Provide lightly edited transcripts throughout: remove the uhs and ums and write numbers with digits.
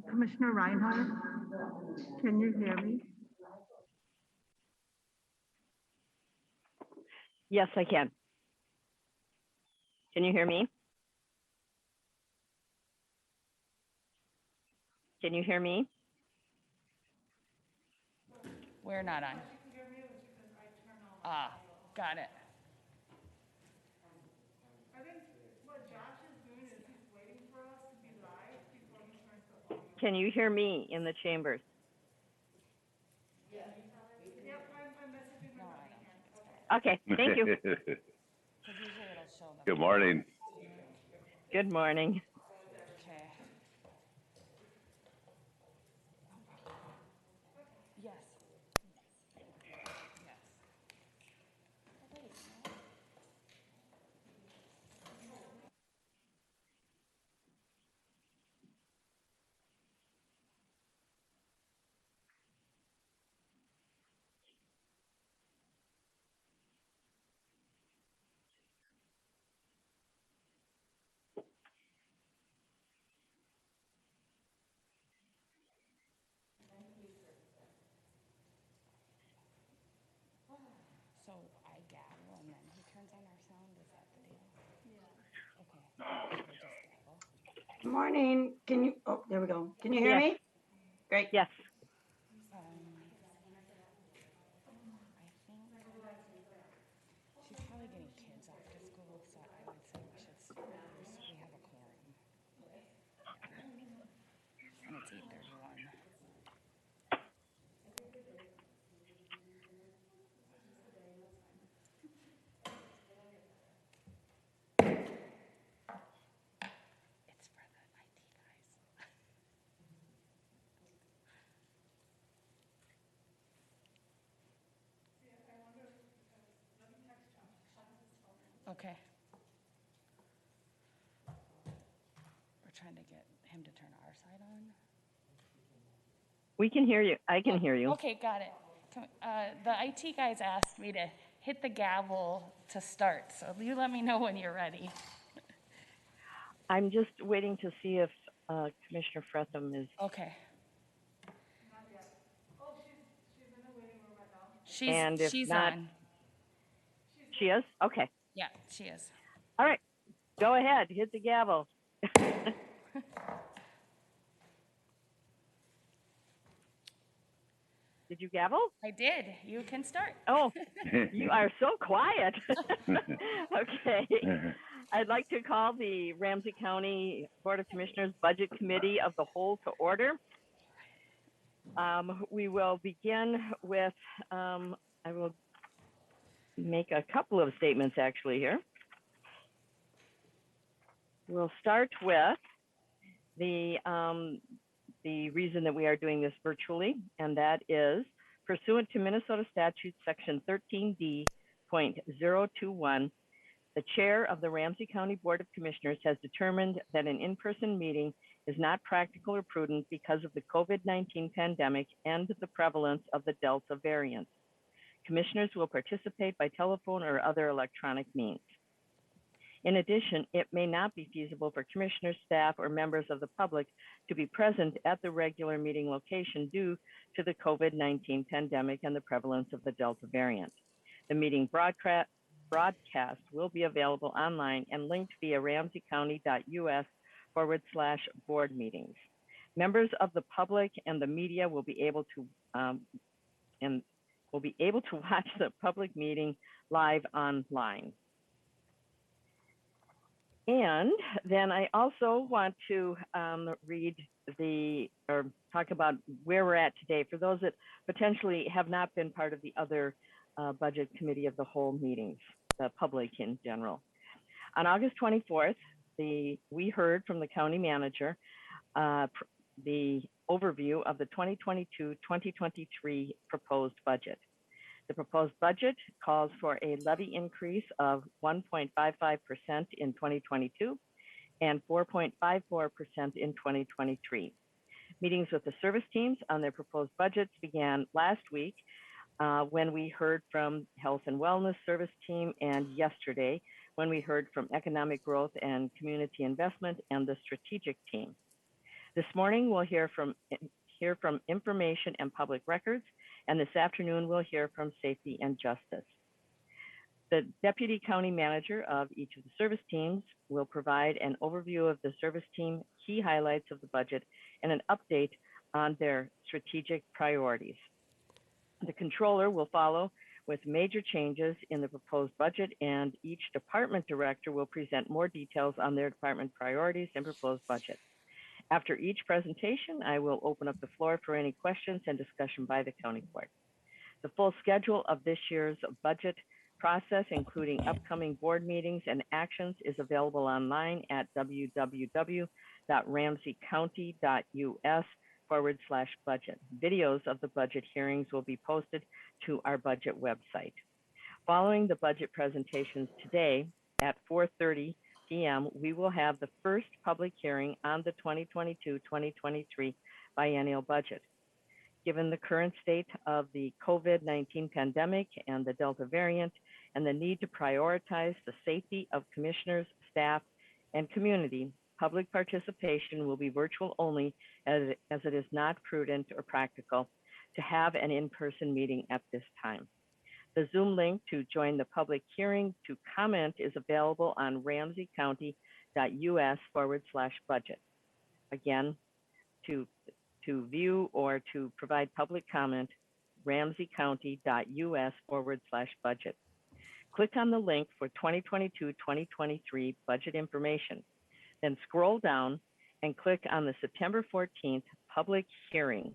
Commissioner Reinhardt, can you hear me? Yes, I can. Can you hear me? Can you hear me? We're not on. Ah, got it. I think what Josh is doing is he's waiting for us to be live before he turns the volume. Can you hear me in the chambers? Yep, I'm messaging him right now. Okay, thank you. Because usually it'll show the. Good morning. Good morning. Okay. Yes. Yes. So I gavel and then he turns on our sound. Is that the deal? Yeah. Okay. So we just gavel. Good morning. Can you, oh, there we go. Can you hear Yes. me? Great. Yes. I think she's probably getting kids off to school, so I would say we should start. We have a quorum. Yeah. And it's 8:31. It's for the IT guys. Okay. We're trying to get him to turn our side on. We can hear you. I can hear you. Okay, got it. The IT guys asked me to hit the gavel to start, so you let me know when you're ready. I'm just waiting to see if Commissioner Fretham is. Okay. Not yet. Oh, she's in the waiting room right now. She's not, on. She is? Okay. Yeah, she is. All right. Go ahead. Hit the gavel. Did you gavel? I did. You can start. Oh, you are so quiet. Okay. I'd like to call the Ramsey County Board of Commissioners Budget Committee of the Whole to order. We will begin with, I will make a couple of statements actually here. We'll start with the reason that we are doing this virtually, and that is pursuant to Minnesota Statute Section 13D.021, the chair of the Ramsey County Board of Commissioners has determined that an in-person meeting is not practical or prudent because of the COVID-19 pandemic and the prevalence of the Delta variant. Commissioners will participate by telephone or other electronic means. In addition, it may not be feasible for commissioners, staff, or members of the public to be present at the regular meeting location due to the COVID-19 pandemic and the prevalence of the Delta variant. The meeting broadcast will be available online and linked via ramseycounty.us/board meetings. Members of the public and the media will be able to watch the public meeting live online. And then I also want to talk about where we're at today for those that potentially have not been part of the other Budget Committee of the Whole meetings, the public in general. On August 24th, we heard from the county manager the overview of the 2022-2023 proposed budget. The proposed budget calls for a levy increase of 1.55% in 2022 and 4.54% in 2023. Meetings with the service teams on their proposed budgets began last week when we heard from Health and Wellness Service Team, and yesterday when we heard from Economic Growth and Community Investment and the Strategic Team. This morning, we'll hear from Information and Public Records, and this afternoon, we'll hear from Safety and Justice. The Deputy County Manager of each of the service teams will provide an overview of the service team, key highlights of the budget, and an update on their strategic priorities. The Controller will follow with major changes in the proposed budget, and each department director will present more details on their department priorities and proposed budget. After each presentation, I will open up the floor for any questions and discussion by the County Board. The full schedule of this year's budget process, including upcoming board meetings and actions, is available online at www.ramseycounty.us/budget. Videos of the budget hearings will be posted to our budget website. Following the budget presentations today at 4:30 p.m., we will have the first public hearing on the 2022-2023 biennial budget. Given the current state of the COVID-19 pandemic and the Delta variant, and the need to prioritize the safety of commissioners, staff, and community, public participation will be virtual only, as it is not prudent or practical to have an in-person meeting at this time. The Zoom link to join the public hearing to comment is available on ramseycounty.us/budget. Again, to view or to provide public comment, ramseycounty.us/budget. Click on the link for 2022-2023 budget information. Then scroll down and click on the September 14th public hearing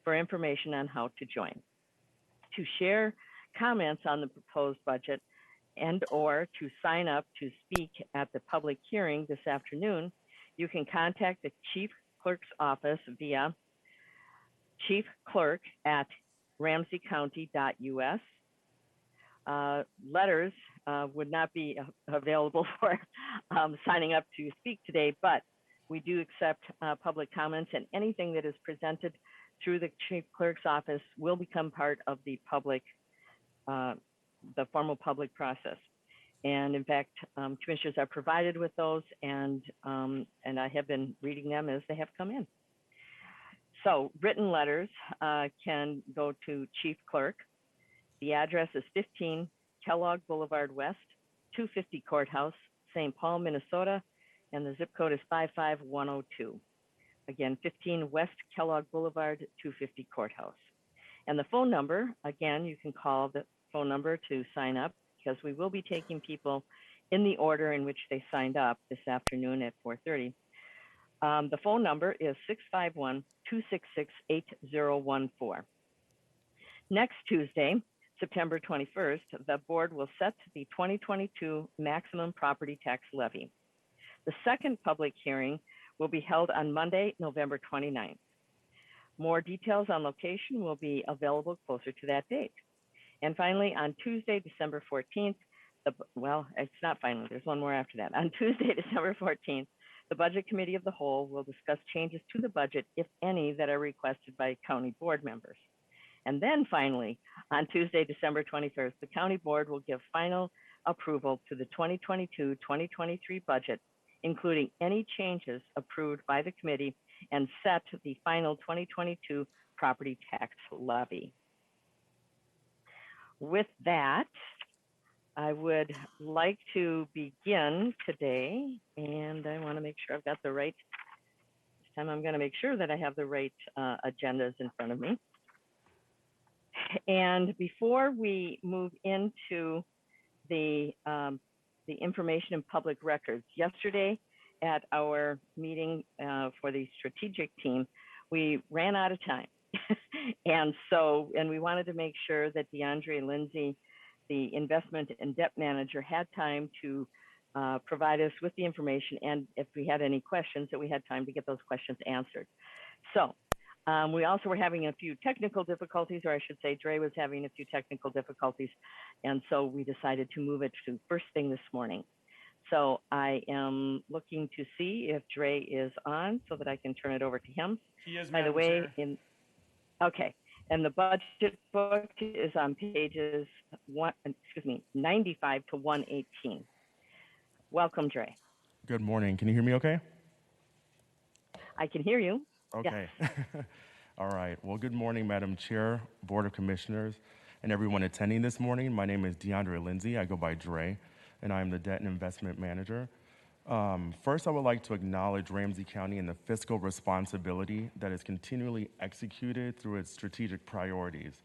for information on how to join. To share comments on the proposed budget and or to sign up to speak at the public hearing this afternoon, you can contact the Chief Clerk's office via chiefclerk@ramseycounty.us. Letters would not be available for signing up to speak today, but we do accept public comments, and anything that is presented through the Chief Clerk's office will become part of the formal public process. And in fact, commissioners are provided with those, and I have been reading them as they have come in. So written letters can go to Chief Clerk. The address is 15 Kellogg Boulevard West, 250 Courthouse, St. Paul, Minnesota, and the zip code is 55102. Again, 15 West Kellogg Boulevard, 250 Courthouse. And the phone number, again, you can call the phone number to sign up, because we will be taking people in the order in which they signed up this afternoon at 4:30. The phone number is 651-266-8014. Next Tuesday, September 21st, the board will set the 2022 maximum property tax levy. The second public hearing will be held on Monday, November 29th. More details on location will be available closer to that date. And finally, on Tuesday, December 14th, it's not finally, there's one more after that. On Tuesday, December 14th, the Budget Committee of the Whole will discuss changes to the budget, if any, that are requested by county board members. And then finally, on Tuesday, December 21st, the County Board will give final approval to the 2022-2023 budget, including any changes approved by the committee, and set the final 2022 property tax levy. With that, I would like to begin today, and I want to make sure I've got the right, this time I'm going to make sure that I have the right agendas in front of me. And before we move into the information and public records, yesterday at our meeting for the strategic team, we ran out of time. And we wanted to make sure that DeAndre Lindsay, the investment and debt manager, had time to provide us with the information, and if we had any questions, that we had time to get those questions answered. So we also were having a few technical difficulties, or I should say Dre was having a few technical difficulties, and so we decided to move it to first thing this morning. So I am looking to see if Dre is on so that I can turn it over to him. He is, by the way, okay. And the budget book is on pages 95 to 118. Welcome, Dre. Good morning. Can you hear me okay? I can hear you. Yes. Okay. All right. Well, good morning, Madam Chair, Board of Commissioners, and everyone attending this morning. My name is DeAndre Lindsay. I go by Dre, and I am the Debt and Investment Manager. First, I would like to acknowledge Ramsey County and the fiscal responsibility that is continually executed through its strategic priorities.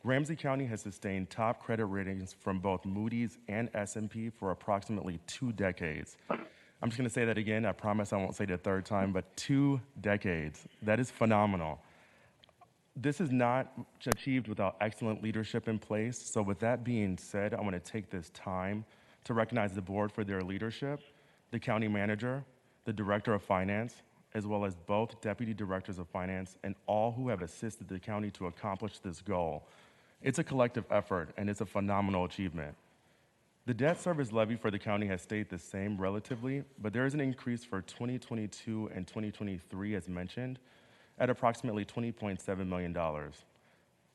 Ramsey County has sustained top credit ratings from both Moody's and S&P for approximately 2 decades. I'm just going to say that again. I promise I won't say it a third time, but 2 decades. That is phenomenal. This is not achieved without excellent leadership in place. So with that being said, I want to take this time to recognize the board for their leadership, the county manager, the director of finance, as well as both deputy directors of finance and all who have assisted the county to accomplish this goal. It's a collective effort, and it's a phenomenal achievement. The debt service levy for the county has stayed the same relatively, but there is an increase for 2022 and 2023, as mentioned, at approximately $20.7 million.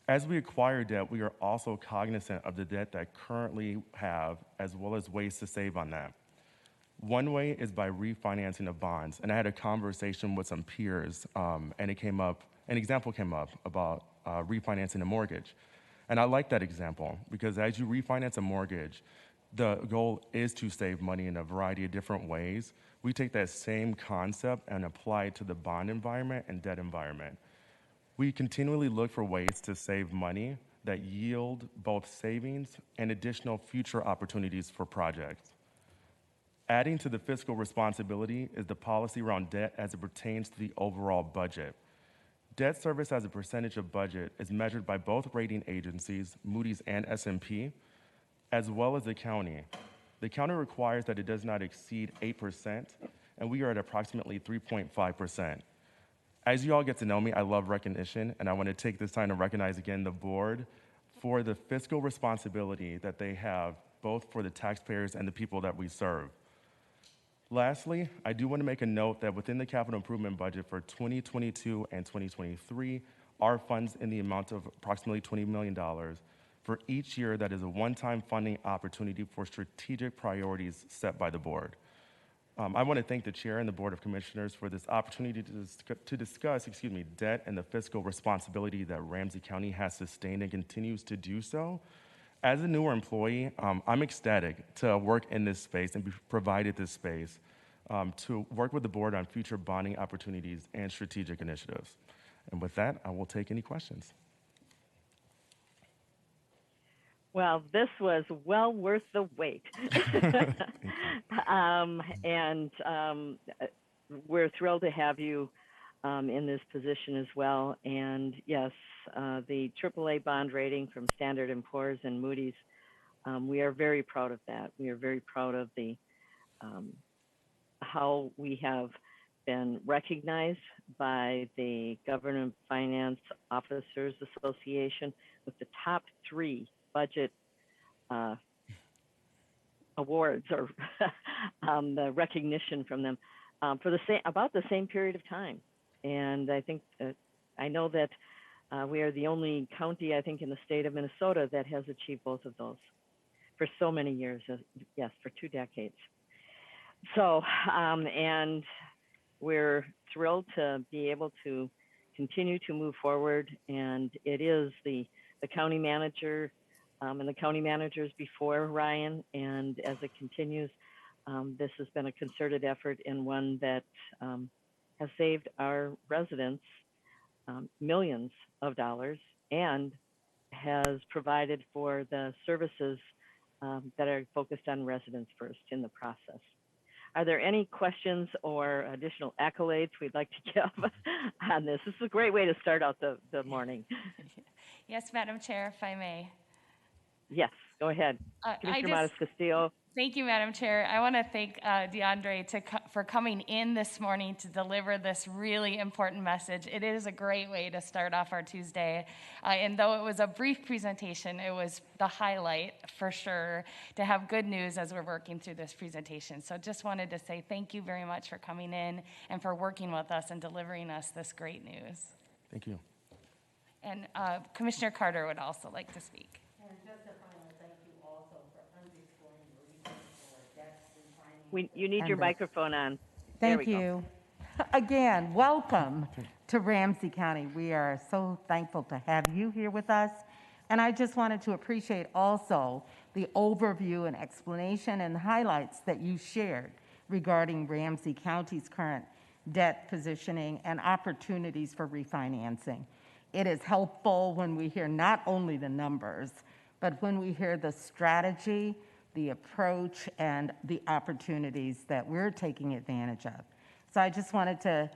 As we acquire debt, we are also cognizant of the debt that currently have, as well as ways to save on that. One way is by refinancing of bonds, and I had a conversation with some peers, and an example came up about refinancing a mortgage. And I like that example because as you refinance a mortgage, the goal is to save money in a variety of different ways. We take that same concept and apply it to the bond environment and debt environment. We continually look for ways to save money that yield both savings and additional future opportunities for projects. Adding to the fiscal responsibility is the policy around debt as it pertains to the overall budget. Debt service as a percentage of budget is measured by both rating agencies, Moody's and S&P, as well as the county. The county requires that it does not exceed 8%, and we are at approximately 3.5%. As you all get to know me, I love recognition, and I want to take this time to recognize again the board for the fiscal responsibility that they have, both for the taxpayers and the people that we serve. Lastly, I do want to make a note that within the capital improvement budget for 2022 and 2023 are funds in the amount of approximately $20 million for each year that is a one-time funding opportunity for strategic priorities set by the board. I want to thank the chair and the Board of Commissioners for this opportunity to discuss debt and the fiscal responsibility that Ramsey County has sustained and continues to do so. As a newer employee, I'm ecstatic to work in this space and be provided this space to work with the board on future bonding opportunities and strategic initiatives. And with that, I will take any questions. Well, this was well worth the wait. We're thrilled to have you in this position as well. And yes, the AAA bond rating from Standard & Poor's and Moody's, we are very proud of that. We are very proud of the how we have been recognized by the Government Finance Officers Association with the top 3 budget awards or the recognition from them for about the same period of time. And I think I know that we are the only county, I think, in the state of Minnesota that has achieved both of those for so many years. Yes, for 2 decades. So, and we're thrilled to be able to continue to move forward. And it is the county manager and the county managers before Ryan. And as it continues, this has been a concerted effort and one that has saved our residents millions of dollars and has provided for the services that are focused on residents first in the process. Are there any questions or additional accolades we'd like to give on this? This is a great way to start out the morning. Yes, Madam Chair, if I may. Yes, go ahead. Commissioner Matas Castillo. Thank you, Madam Chair. I want to thank DeAndre for coming in this morning to deliver this really important message. It is a great way to start off our Tuesday. And though it was a brief presentation, it was the highlight for sure to have good news as we're working through this presentation. So just wanted to say thank you very much for coming in and for working with us and delivering us this great news. Thank you. And Commissioner Carter would also like to speak. And just a final thank you also for underscoring the reason for debt and finding. You need your microphone on. Thank you. Again, welcome to Ramsey County. We are so thankful to have you here with us. And I just wanted to appreciate also the overview and explanation and highlights that you shared regarding Ramsey County's current debt positioning and opportunities for refinancing. It is helpful when we hear not only the numbers, but when we hear the strategy, the approach, and the opportunities that we're taking advantage of. So I just wanted to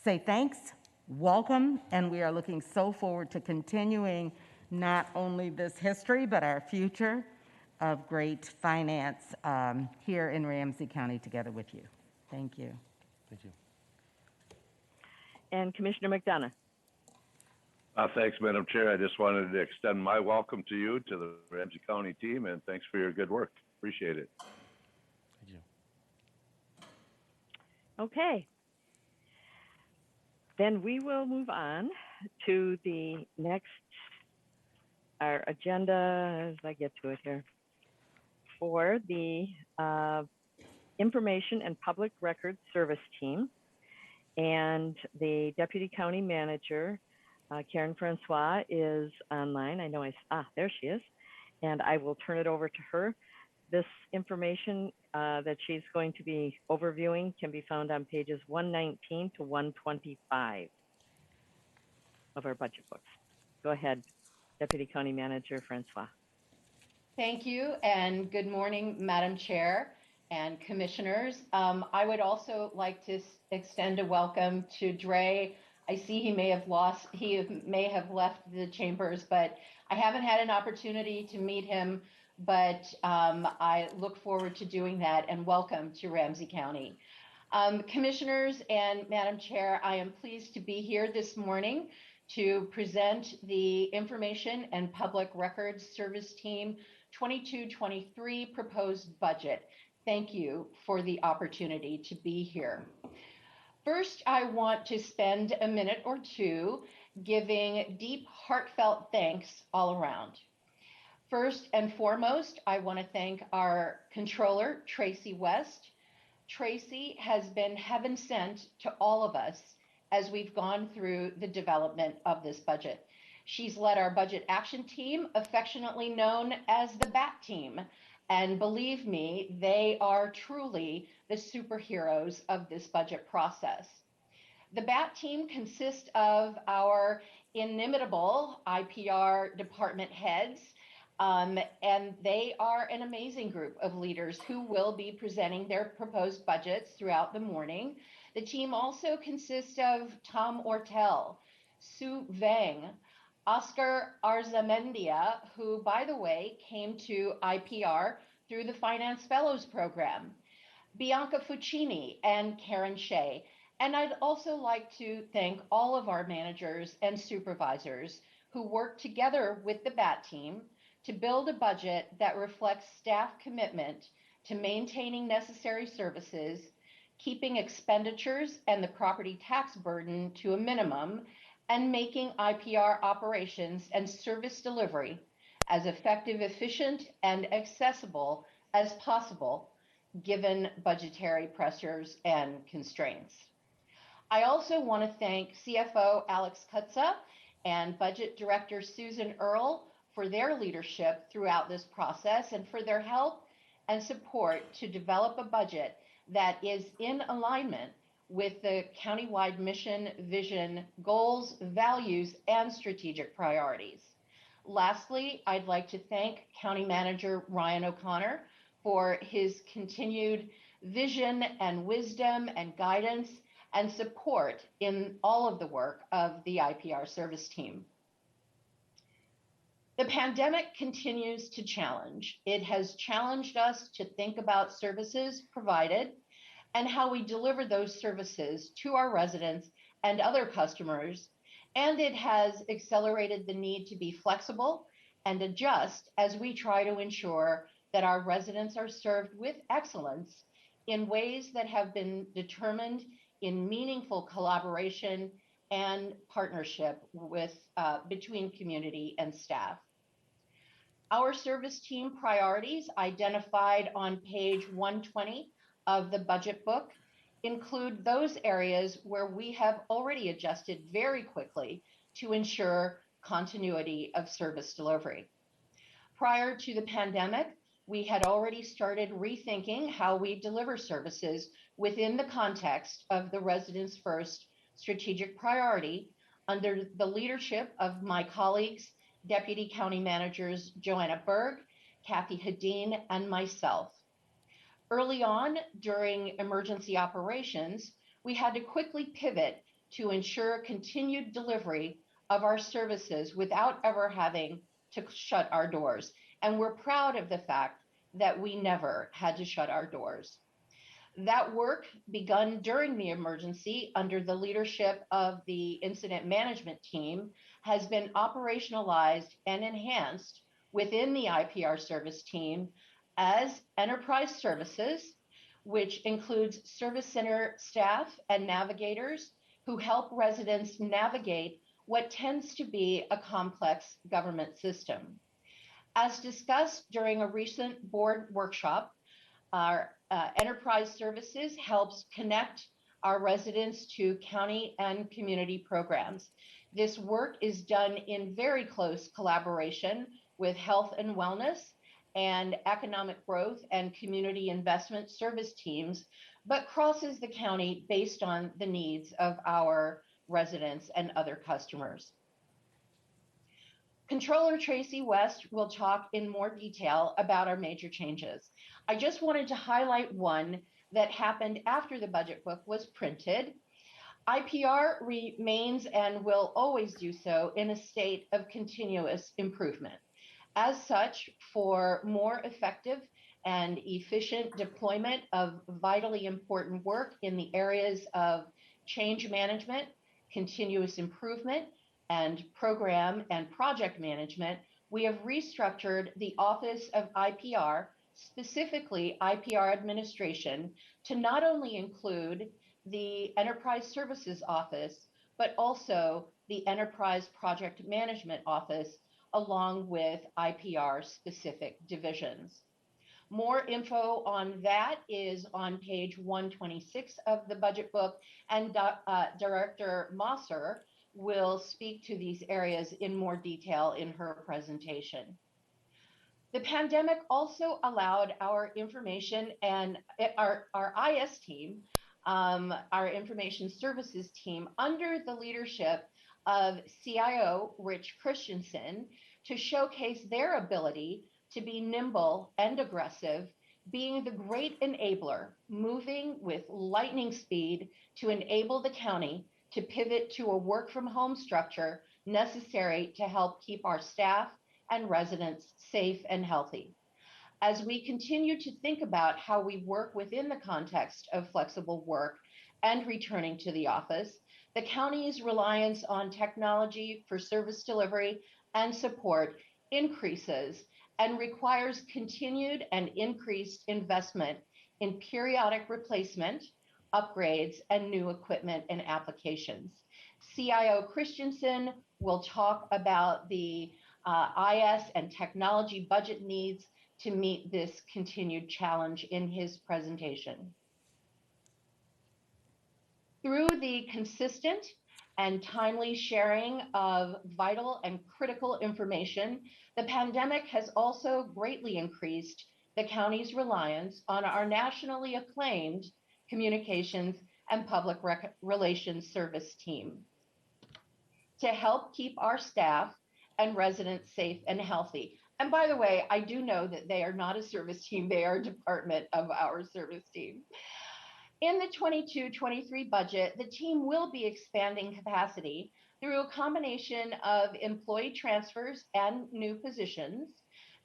say thanks, welcome, and we are looking so forward to continuing not only this history, but our future of great finance here in Ramsey County together with you. Thank you. Thank you. And Commissioner McDonough. Thanks, Madam Chair. I just wanted to extend my welcome to you, to the Ramsey County team, and thanks for your good work. Appreciate it. Thank you. Okay. Then we will move on to the next, our agenda, as I get to it here, for the Information and Public Records Service Team. And the Deputy County Manager, Karen Francois, is online. I know there she is. And I will turn it over to her. This information that she's going to be overviewing can be found on pages 119 to 125 of our budget books. Go ahead, Deputy County Manager Francois. Thank you, and good morning, Madam Chair and Commissioners. I would also like to extend a welcome to Dre. I see he may have left the chambers, but I haven't had an opportunity to meet him, but I look forward to doing that, and welcome to Ramsey County. Commissioners and Madam Chair, I am pleased to be here this morning to present the Information and Public Records Service Team 22-23 proposed budget. Thank you for the opportunity to be here. First, I want to spend a minute or two giving deep, heartfelt thanks all around. First and foremost, I want to thank our controller, Tracy West. Tracy has been heaven sent to all of us as we've gone through the development of this budget. She's led our budget action team, affectionately known as the BAT team. And believe me, they are truly the superheroes of this budget process. The BAT team consists of our inimitable IPR department heads, and they are an amazing group of leaders who will be presenting their proposed budgets throughout the morning. The team also consists of Tom Ortel, Sue Vang, Oscar Arzamendia, who, by the way, came to IPR through the Finance Fellows Program, Bianca Fuccini, and Karen Shea. And I'd also like to thank all of our managers and supervisors who work together with the BAT team to build a budget that reflects staff commitment to maintaining necessary services, keeping expenditures and the property tax burden to a minimum, and making IPR operations and service delivery as effective, efficient, and accessible as possible, given budgetary pressures and constraints. I also want to thank CFO Alex Kutza and Budget Director Susan Earle for their leadership throughout this process and for their help and support to develop a budget that is in alignment with the countywide mission, vision, goals, values, and strategic priorities. Lastly, I'd like to thank County Manager Ryan O'Connor for his continued vision and wisdom and guidance and support in all of the work of the IPR service team. The pandemic continues to challenge. It has challenged us to think about services provided and how we deliver those services to our residents and other customers, and it has accelerated the need to be flexible and adjust as we try to ensure that our residents are served with excellence in ways that have been determined in meaningful collaboration and partnership with between community and staff. Our service team priorities identified on page 120 of the budget book include those areas where we have already adjusted very quickly to ensure continuity of service delivery. Prior to the pandemic, we had already started rethinking how we deliver services within the context of the Residents First strategic priority under the leadership of my colleagues, Deputy County Managers Joanna Berg, Kathy Hadeen, and myself. Early on during emergency operations, we had to quickly pivot to ensure continued delivery of our services without ever having to shut our doors. And we're proud of the fact that we never had to shut our doors. That work begun during the emergency under the leadership of the incident management team has been operationalized and enhanced within the IPR service team as enterprise services, which includes service center staff and navigators who help residents navigate what tends to be a complex government system. As discussed during a recent board workshop, our enterprise services helps connect our residents to county and community programs. This work is done in very close collaboration with health and wellness and economic growth and community investment service teams, but crosses the county based on the needs of our residents and other customers. Controller Tracy West will talk in more detail about our major changes. I just wanted to highlight one that happened after the budget book was printed. IPR remains and will always do so in a state of continuous improvement. As such, for more effective and efficient deployment of vitally important work in the areas of change management, continuous improvement, and program and project management, we have restructured the Office of IPR, specifically IPR administration, to not only include the Enterprise Services Office, but also the Enterprise Project Management Office, along with IPR specific divisions. More info on that is on page 126 of the budget book, and Director Mosser will speak to these areas in more detail in her presentation. The pandemic also allowed our information and our IS team, our information services team, under the leadership of CIO Rich Christensen, to showcase their ability to be nimble and aggressive, being the great enabler, moving with lightning speed to enable the county to pivot to a work from home structure necessary to help keep our staff and residents safe and healthy. As we continue to think about how we work within the context of flexible work and returning to the office, the county's reliance on technology for service delivery and support increases and requires continued and increased investment in periodic replacement, upgrades, and new equipment and applications. CIO Christensen will talk about the IS and technology budget needs to meet this continued challenge in his presentation. Through the consistent and timely sharing of vital and critical information, the pandemic has also greatly increased the county's reliance on our nationally acclaimed communications and public relations service team to help keep our staff and residents safe and healthy. And by the way, I do know that they are not a service team, they are a department of our service team. In the 22-23 budget, the team will be expanding capacity through a combination of employee transfers and new positions.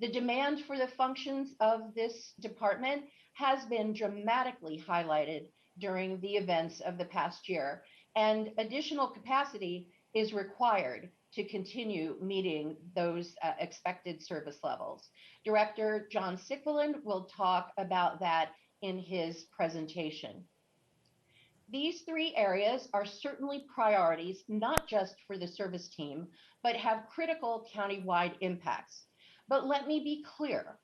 The demand for the functions of this department has been dramatically highlighted during the events of the past year, and additional capacity is required to continue meeting those expected service levels. Director John Sickland will talk about that in his presentation. These three areas are certainly priorities, not just for the service team, but have critical countywide impacts. But let me be clear,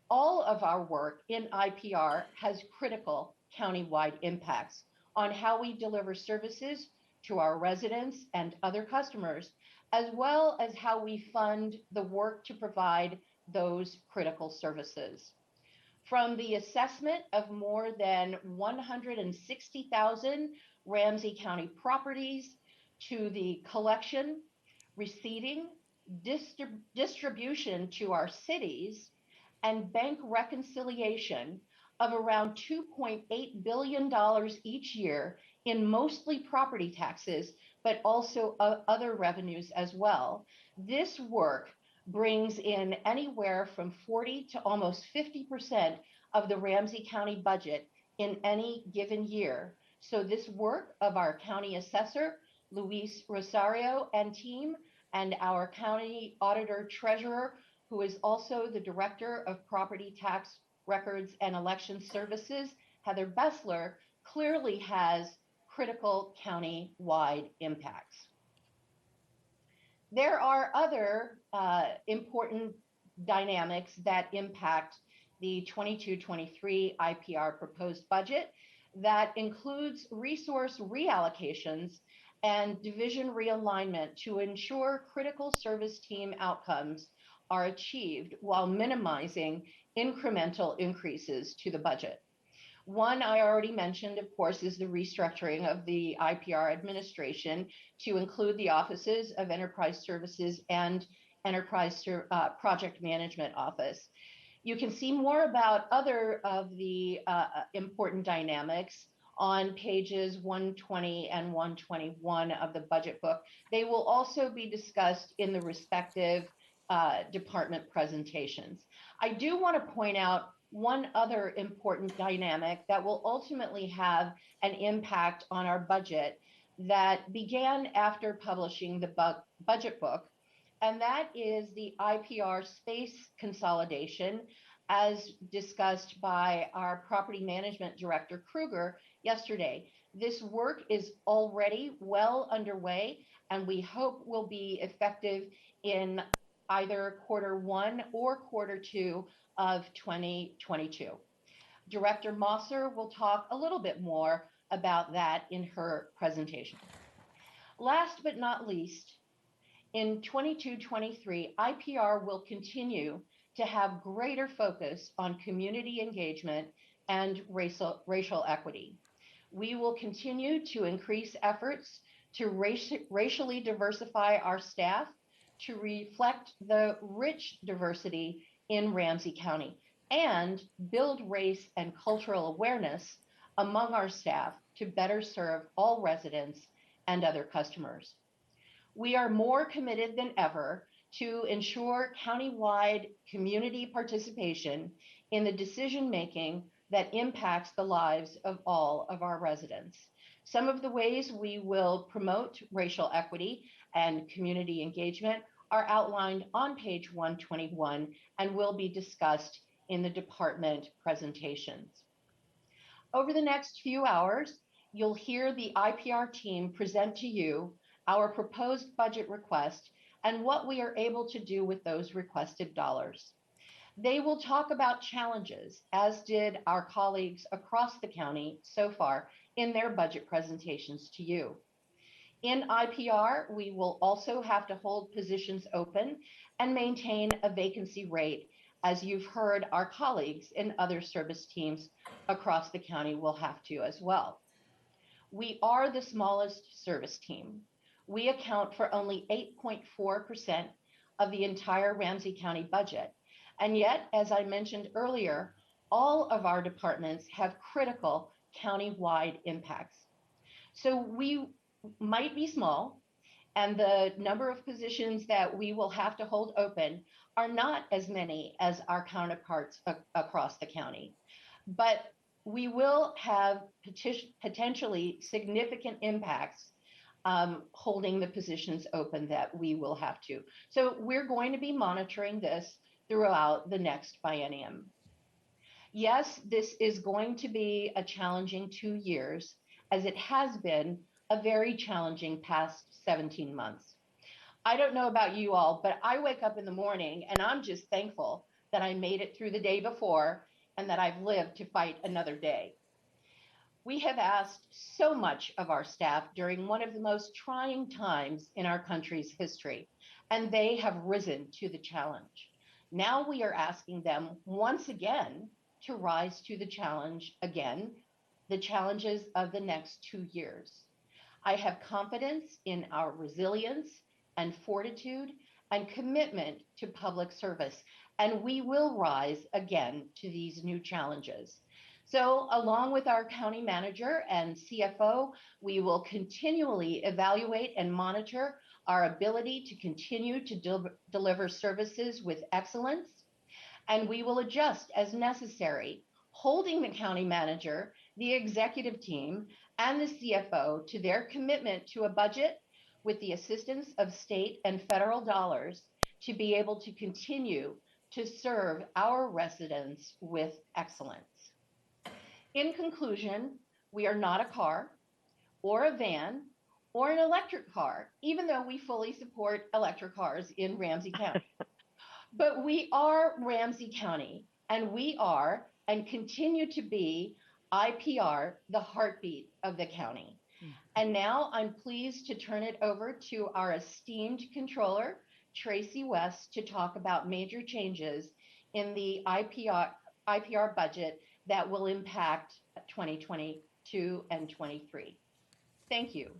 all of our work in IPR has critical countywide impacts. on how we deliver services to our residents and other customers, as well as how we fund the work to provide those critical services. From the assessment of more than 160,000 Ramsey County properties to the collection, receiving, distribution to our cities, and bank reconciliation of around $2.8 billion each year in mostly property taxes, but also other revenues as well. This work brings in anywhere from 40 to almost 50% of the Ramsey County budget in any given year. So this work of our county assessor, Luis Rosario, and team, and our county auditor treasurer, who is also the director of property tax records and election services, Heather Bessler, clearly has critical county-wide impacts. There are other important dynamics that impact the 22-23 IPR proposed budget that includes resource reallocations and division realignment to ensure critical service team outcomes are achieved while minimizing incremental increases to the budget. One I already mentioned, of course, is the restructuring of the IPR administration to include the offices of Enterprise Services and Enterprise Project Management Office. You can see more about other of the important dynamics on pages 120 and 121 of the budget book. They will also be discussed in the respective department presentations. I do want to point out one other important dynamic that will ultimately have an impact on our budget that began after publishing the budget book, and that is the IPR space consolidation, as discussed by our property management director, Kruger, yesterday. This work is already well underway, and we hope will be effective in either Q1 or Q2 of 2022. Director Mosser will talk a little bit more about that in her presentation. Last but not least, in 22-23, IPR will continue to have greater focus on community engagement and racial equity. We will continue to increase efforts to racially diversify our staff to reflect the rich diversity in Ramsey County and build race and cultural awareness among our staff to better serve all residents and other customers. We are more committed than ever to ensure countywide community participation in the decision-making that impacts the lives of all of our residents. Some of the ways we will promote racial equity and community engagement are outlined on page 121 and will be discussed in the department presentations. Over the next few hours, you'll hear the IPR team present to you our proposed budget request and what we are able to do with those requested dollars. They will talk about challenges, as did our colleagues across the county so far in their budget presentations to you. In IPR, we will also have to hold positions open and maintain a vacancy rate, as you've heard our colleagues in other service teams across the county will have to as well. We are the smallest service team. We account for only 8.4% of the entire Ramsey County budget. And yet, as I mentioned earlier, all of our departments have critical county-wide impacts. So we might be small, and the number of positions that we will have to hold open are not as many as our counterparts across the county. But we will have potentially significant impacts holding the positions open that we will have to. So we're going to be monitoring this throughout the next biennium. Yes, this is going to be a challenging 2 years, as it has been a very challenging past 17 months. I don't know about you all, but I wake up in the morning and I'm just thankful that I made it through the day before and that I've lived to fight another day. We have asked so much of our staff during one of the most trying times in our country's history, and they have risen to the challenge. Now we are asking them once again to rise to the challenge again, the challenges of the next 2 years. I have confidence in our resilience and fortitude and commitment to public service, and we will rise again to these new challenges. So, along with our county manager and CFO, we will continually evaluate and monitor our ability to continue to deliver services with excellence, and we will adjust as necessary, holding the county manager, the executive team, and the CFO to their commitment to a budget with the assistance of state and federal dollars to be able to continue to serve our residents with excellence. In conclusion, we are not a car or a van or an electric car, even though we fully support electric cars in Ramsey County. But we are Ramsey County, and we are and continue to be IPR, the heartbeat of the county. And now I'm pleased to turn it over to our esteemed controller, Tracy West, to talk about major changes in the IPR budget that will impact 2022 and 23. Thank you.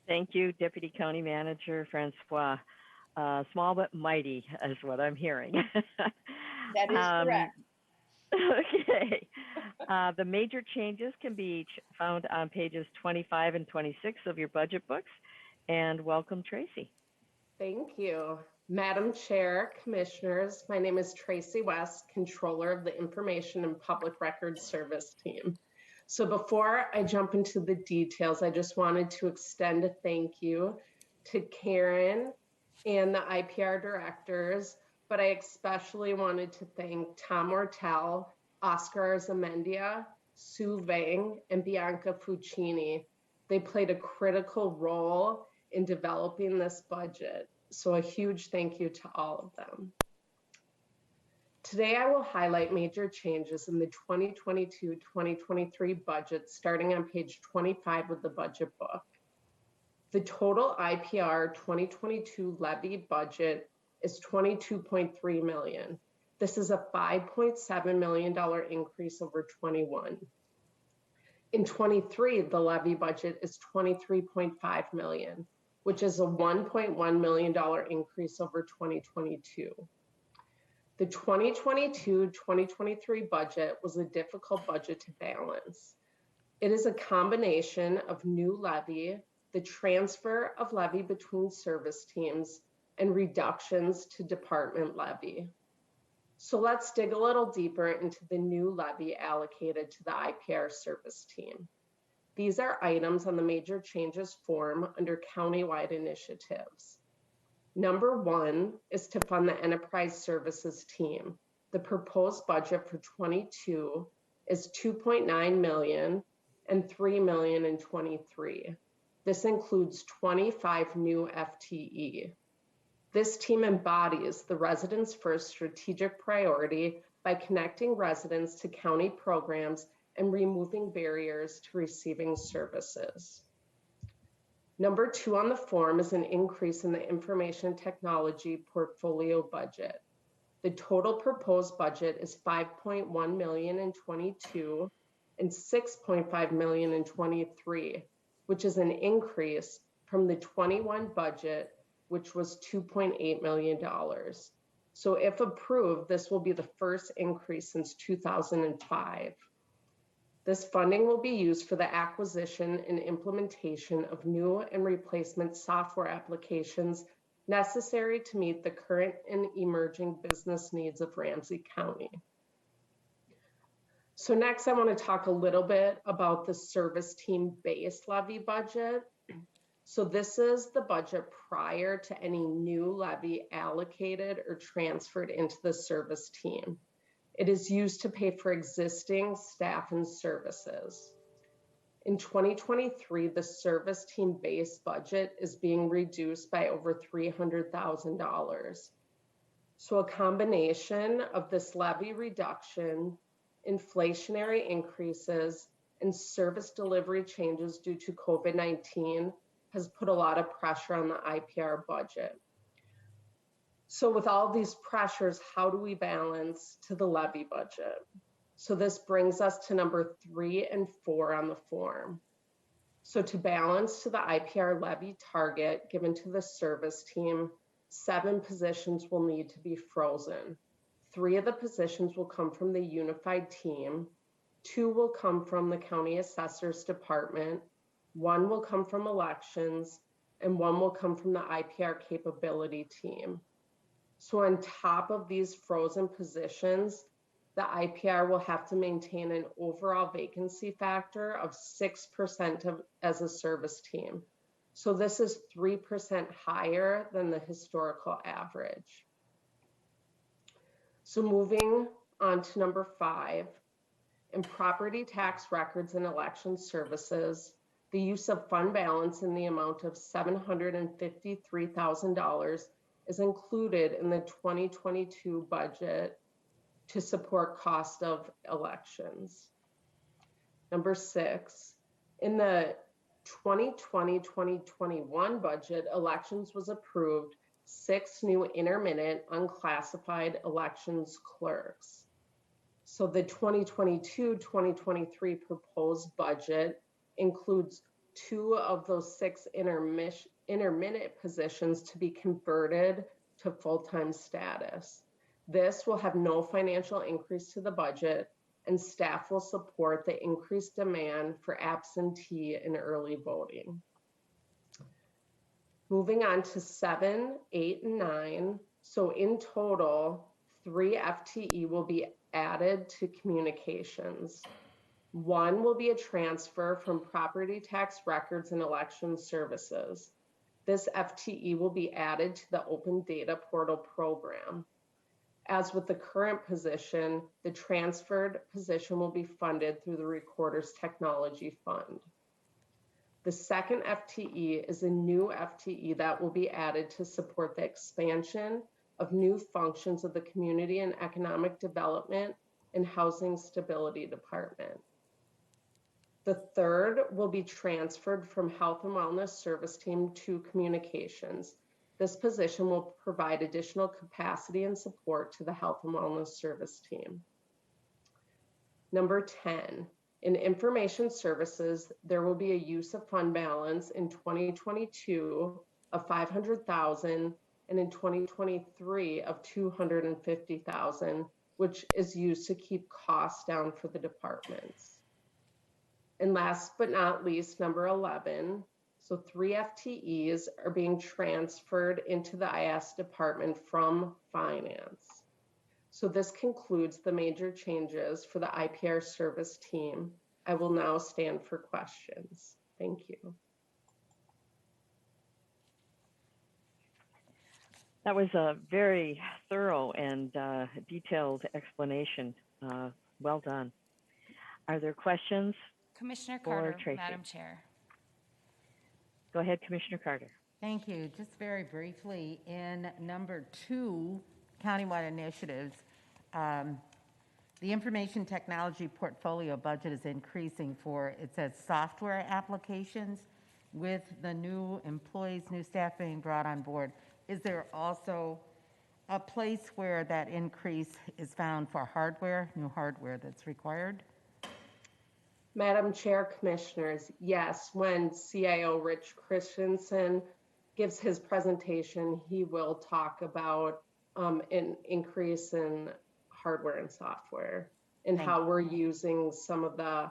Thank you, Deputy County Manager Francois. Small but mighty is what I'm hearing. That is correct. Okay. The major changes can be found on pages 25 and 26 of your budget books. And welcome, Tracy. Thank you. Madam Chair, Commissioners, my name is Tracy West, Controller of the Information and Public Records Service Team. So before I jump into the details, I just wanted to extend a thank you to Karen and the IPR directors, but I especially wanted to thank Tom Ortel, Oscar Zamendia, Sue Vang, and Bianca Fuccini. They played a critical role in developing this budget. So a huge thank you to all of them. Today, I will highlight major changes in the 2022-2023 budget, starting on page 25 of the budget book. The total IPR 2022 levy budget is $22.3 million. This is a $5.7 million increase over 21. In 23, the levy budget is $23.5 million, which is a $1.1 million increase over 2022. The 2022-2023 budget was a difficult budget to balance. It is a combination of new levy, the transfer of levy between service teams, and reductions to department levy. So let's dig a little deeper into the new levy allocated to the IPR service team. These are items on the major changes form under countywide initiatives. Number one is to fund the enterprise services team. The proposed budget for 22 is $2.9 million and $3 million in 23. This includes 25 new FTE. This team embodies the residents' first strategic priority by connecting residents to county programs and removing barriers to receiving services. Number two on the form is an increase in the information technology portfolio budget. The total proposed budget is $5.1 million in 22 and $6.5 million in 23, which is an increase from the 21 budget, which was $2.8 million. So if approved, this will be the first increase since 2005. This funding will be used for the acquisition and implementation of new and replacement software applications necessary to meet the current and emerging business needs of Ramsey County. So next, I want to talk a little bit about the service team base levy budget. So this is the budget prior to any new levy allocated or transferred into the service team. It is used to pay for existing staff and services. In 2023, the service team base budget is being reduced by over $300,000. So a combination of this levy reduction, inflationary increases, and service delivery changes due to COVID-19 has put a lot of pressure on the IPR budget. So with all these pressures, how do we balance to the levy budget? So this brings us to number 3 and 4 on the form. So to balance to the IPR levy target given to the service team, 7 positions will need to be frozen. 3 of the positions will come from the unified team, 2 will come from the county assessor's department, 1 will come from elections, and 1 will come from the IPR capability team. So on top of these frozen positions, the IPR will have to maintain an overall vacancy factor of 6% as a service team. So this is 3% higher than the historical average. So moving on to number 5, in property tax records and election services, the use of fund balance in the amount of $753,000 is included in the 2022 budget to support cost of elections. Number 6, in the 2020-2021 budget, elections was approved 6 new intermittent unclassified elections clerks. So the 2022-2023 proposed budget includes 2 of those 6 intermittent positions to be converted to full-time status. This will have no financial increase to the budget, and staff will support the increased demand for absentee and early voting. Moving on to 7, 8, and 9. So in total, 3 FTE will be added to communications. 1 will be a transfer from property tax records and election services. This FTE will be added to the open data portal program. As with the current position, the transferred position will be funded through the Recorder's Technology Fund. The second FTE is a new FTE that will be added to support the expansion of new functions of the Community and Economic Development and Housing Stability Department. The third will be transferred from Health and Wellness Service Team to Communications. This position will provide additional capacity and support to the Health and Wellness Service Team. Number 10, in Information Services, there will be a use of fund balance in 2022 of $500,000 and in 2023 of $250,000, which is used to keep costs down for the departments. And last but not least, number 11, so 3 FTEs are being transferred into the IS department from finance. So this concludes the major changes for the IPR service team. I will now stand for questions. Thank you. That was a very thorough and detailed explanation. Well done. Are there questions? Commissioner For Carter, Tracy. Madam Chair. Go ahead, Commissioner Carter. Thank you. Just very briefly, in number 2, countywide initiatives, the information technology portfolio budget is increasing for, it says, software applications with the new employees, new staff being brought on board. Is there also a place where that increase is found for hardware, new hardware that's required? Madam Chair, Commissioners, yes, when CIO Rich Christensen gives his presentation, he will talk about an increase in hardware and software and how we're using some of the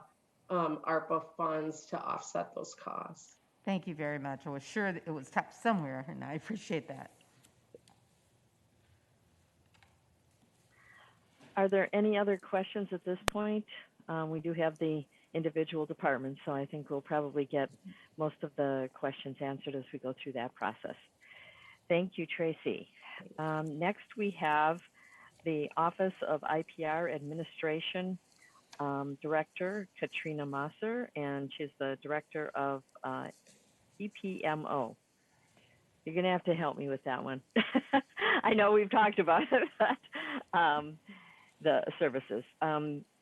ARPA funds to offset those costs. Thank you very much. I was sure that it was top somewhere, and I appreciate that. Are there any other questions at this point? We do have the individual departments, so I think we'll probably get most of the questions answered as we go through that process. Thank you, Tracy. Next, we have the Office of IPR Administration Director, Katrina Masser, and she's the Director of EPMO. You're going to have to help me with that one. I know we've talked about it, but the services.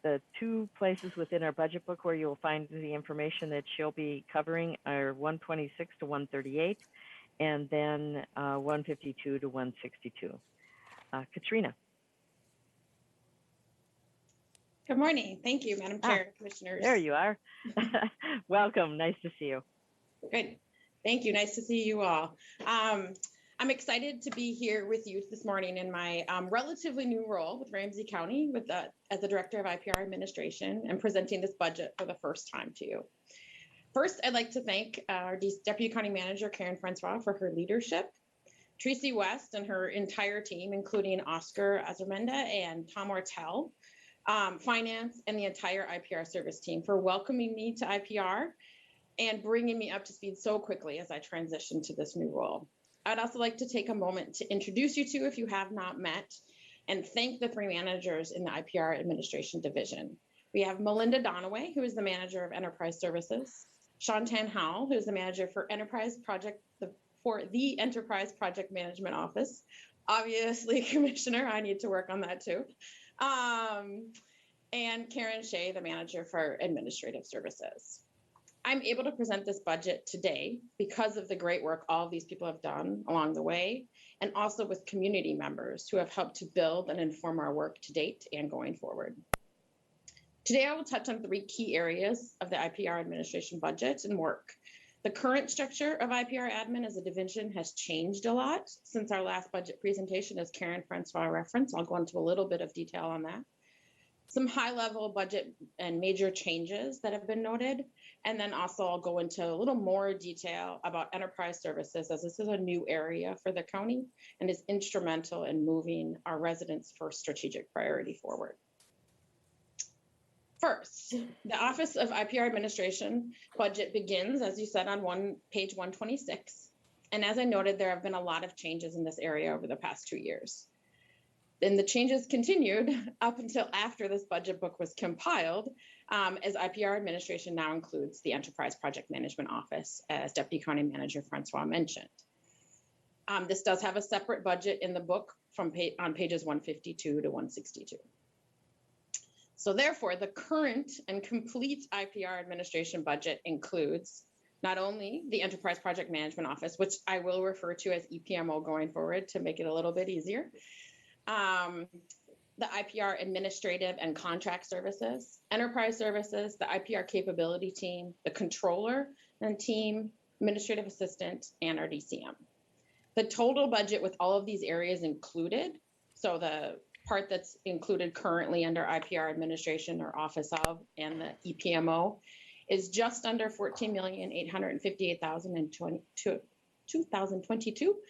the two places within our budget book where you'll find the information that she'll be covering are 126 to 138, and then 152 to 162. Katrina. Good morning. Thank you, Madam Chair, Commissioners. There you are. Welcome. Nice to see you. Good. Thank you. Nice to see you all. I'm excited to be here with you this morning in my relatively new role with Ramsey County as the Director of IPR Administration and presenting this budget for the first time to you. First, I'd like to thank our Deputy County Manager, Karen Francois, for her leadership, Tracy West and her entire team, including Oscar Azarmenda and Tom Ortel, Finance, and the entire IPR service team for welcoming me to IPR and bringing me up to speed so quickly as I transition to this new role. I'd also like to take a moment to introduce you to, if you have not met, and thank the three managers in the IPR Administration Division. We have Melinda Donaway, who is the Manager of Enterprise Services, Shantan Howell, who is the Manager for the Enterprise Project Management Office. Obviously, Commissioner, I need to work on that too. And Karen Shea, the Manager for Administrative Services. I'm able to present this budget today because of the great work all of these people have done along the way, and also with community members who have helped to build and inform our work to date and going forward. Today, I will touch on three key areas of the IPR administration budget and work. The current structure of IPR admin as a division has changed a lot since our last budget presentation, as Karen Francois referenced. I'll go into a little bit of detail on that. Some high-level budget and major changes that have been noted. And then also I'll go into a little more detail about enterprise services, as this is a new area for the county and is instrumental in moving our residents' first strategic priority forward. First, the Office of IPR Administration budget begins, as you said, on page 126. And as I noted, there have been a lot of changes in this area over the past 2 years. And the changes continued up until after this budget book was compiled, as IPR administration now includes the Enterprise Project Management Office, as Deputy County Manager Francois mentioned. This does have a separate budget in the book on pages 152 to 162. So therefore, the current and complete IPR administration budget includes not only the Enterprise Project Management Office, which I will refer to as EPMO going forward to make it a little bit easier, the IPR Administrative and Contract Services, Enterprise Services, the IPR Capability Team, the Controller and Team, Administrative Assistant, and our DCM. The total budget with all of these areas included, so the part that's included currently under IPR Administration or Office of and the EPMO is just under $14,858,000 in 2022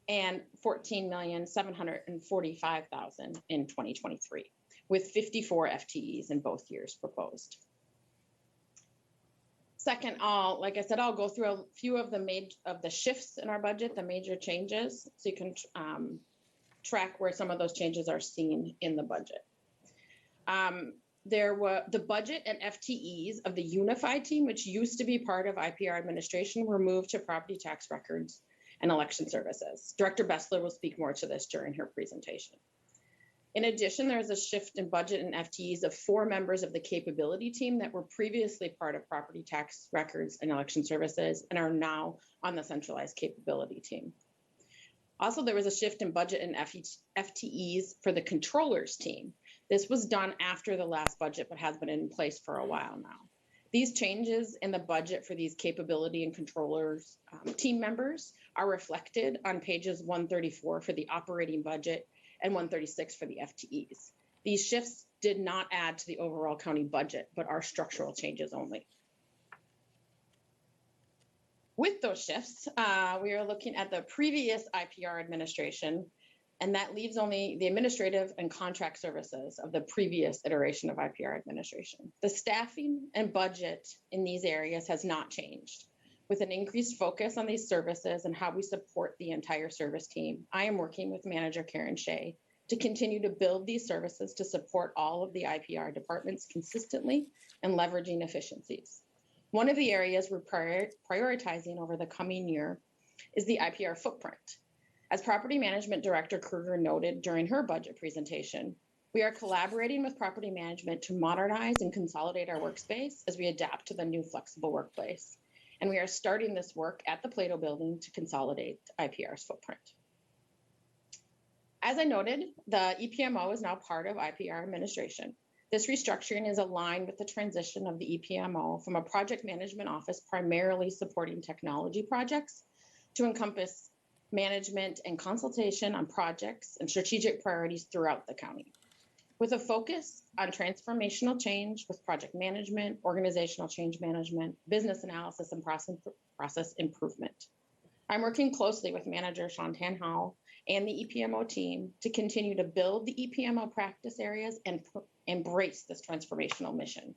and $14,745,000 in 2023, with 54 FTEs in both years proposed. Second, like I said, I'll go through a few of the shifts in our budget, the major changes, so you can track where some of those changes are seen in the budget. There were the budget and FTEs of the unified team, which used to be part of IPR administration, were moved to property tax records and election services. Director Bessler will speak more to this during her presentation. In addition, there is a shift in budget and FTEs of 4 members of the capability team that were previously part of property tax records and election services and are now on the centralized capability team. Also, there was a shift in budget and FTEs for the controllers team. This was done after the last budget, but has been in place for a while now. These changes in the budget for these capability and controllers team members are reflected on pages 134 for the operating budget and 136 for the FTEs. These shifts did not add to the overall county budget, but are structural changes only. With those shifts, we are looking at the previous IPR administration, and that leaves only the administrative and contract services of the previous iteration of IPR administration. The staffing and budget in these areas has not changed. With an increased focus on these services and how we support the entire service team, I am working with Manager Karen Shea to continue to build these services to support all of the IPR departments consistently and leveraging efficiencies. One of the areas we're prioritizing over the coming year is the IPR footprint. As Property Management Director Kruger noted during her budget presentation, We are collaborating with property management to modernize and consolidate our workspace as we adapt to the new flexible workplace. And we are starting this work at the Plato building to consolidate IPR's footprint. As I noted, the EPMO is now part of IPR administration. This restructuring is aligned with the transition of the EPMO from a project management office primarily supporting technology projects to encompass management and consultation on projects and strategic priorities throughout the county, with a focus on transformational change with project management, organizational change management, business analysis, and process improvement. I'm working closely with Manager Shantan Howe and the EPMO team to continue to build the EPMO practice areas and embrace this transformational mission.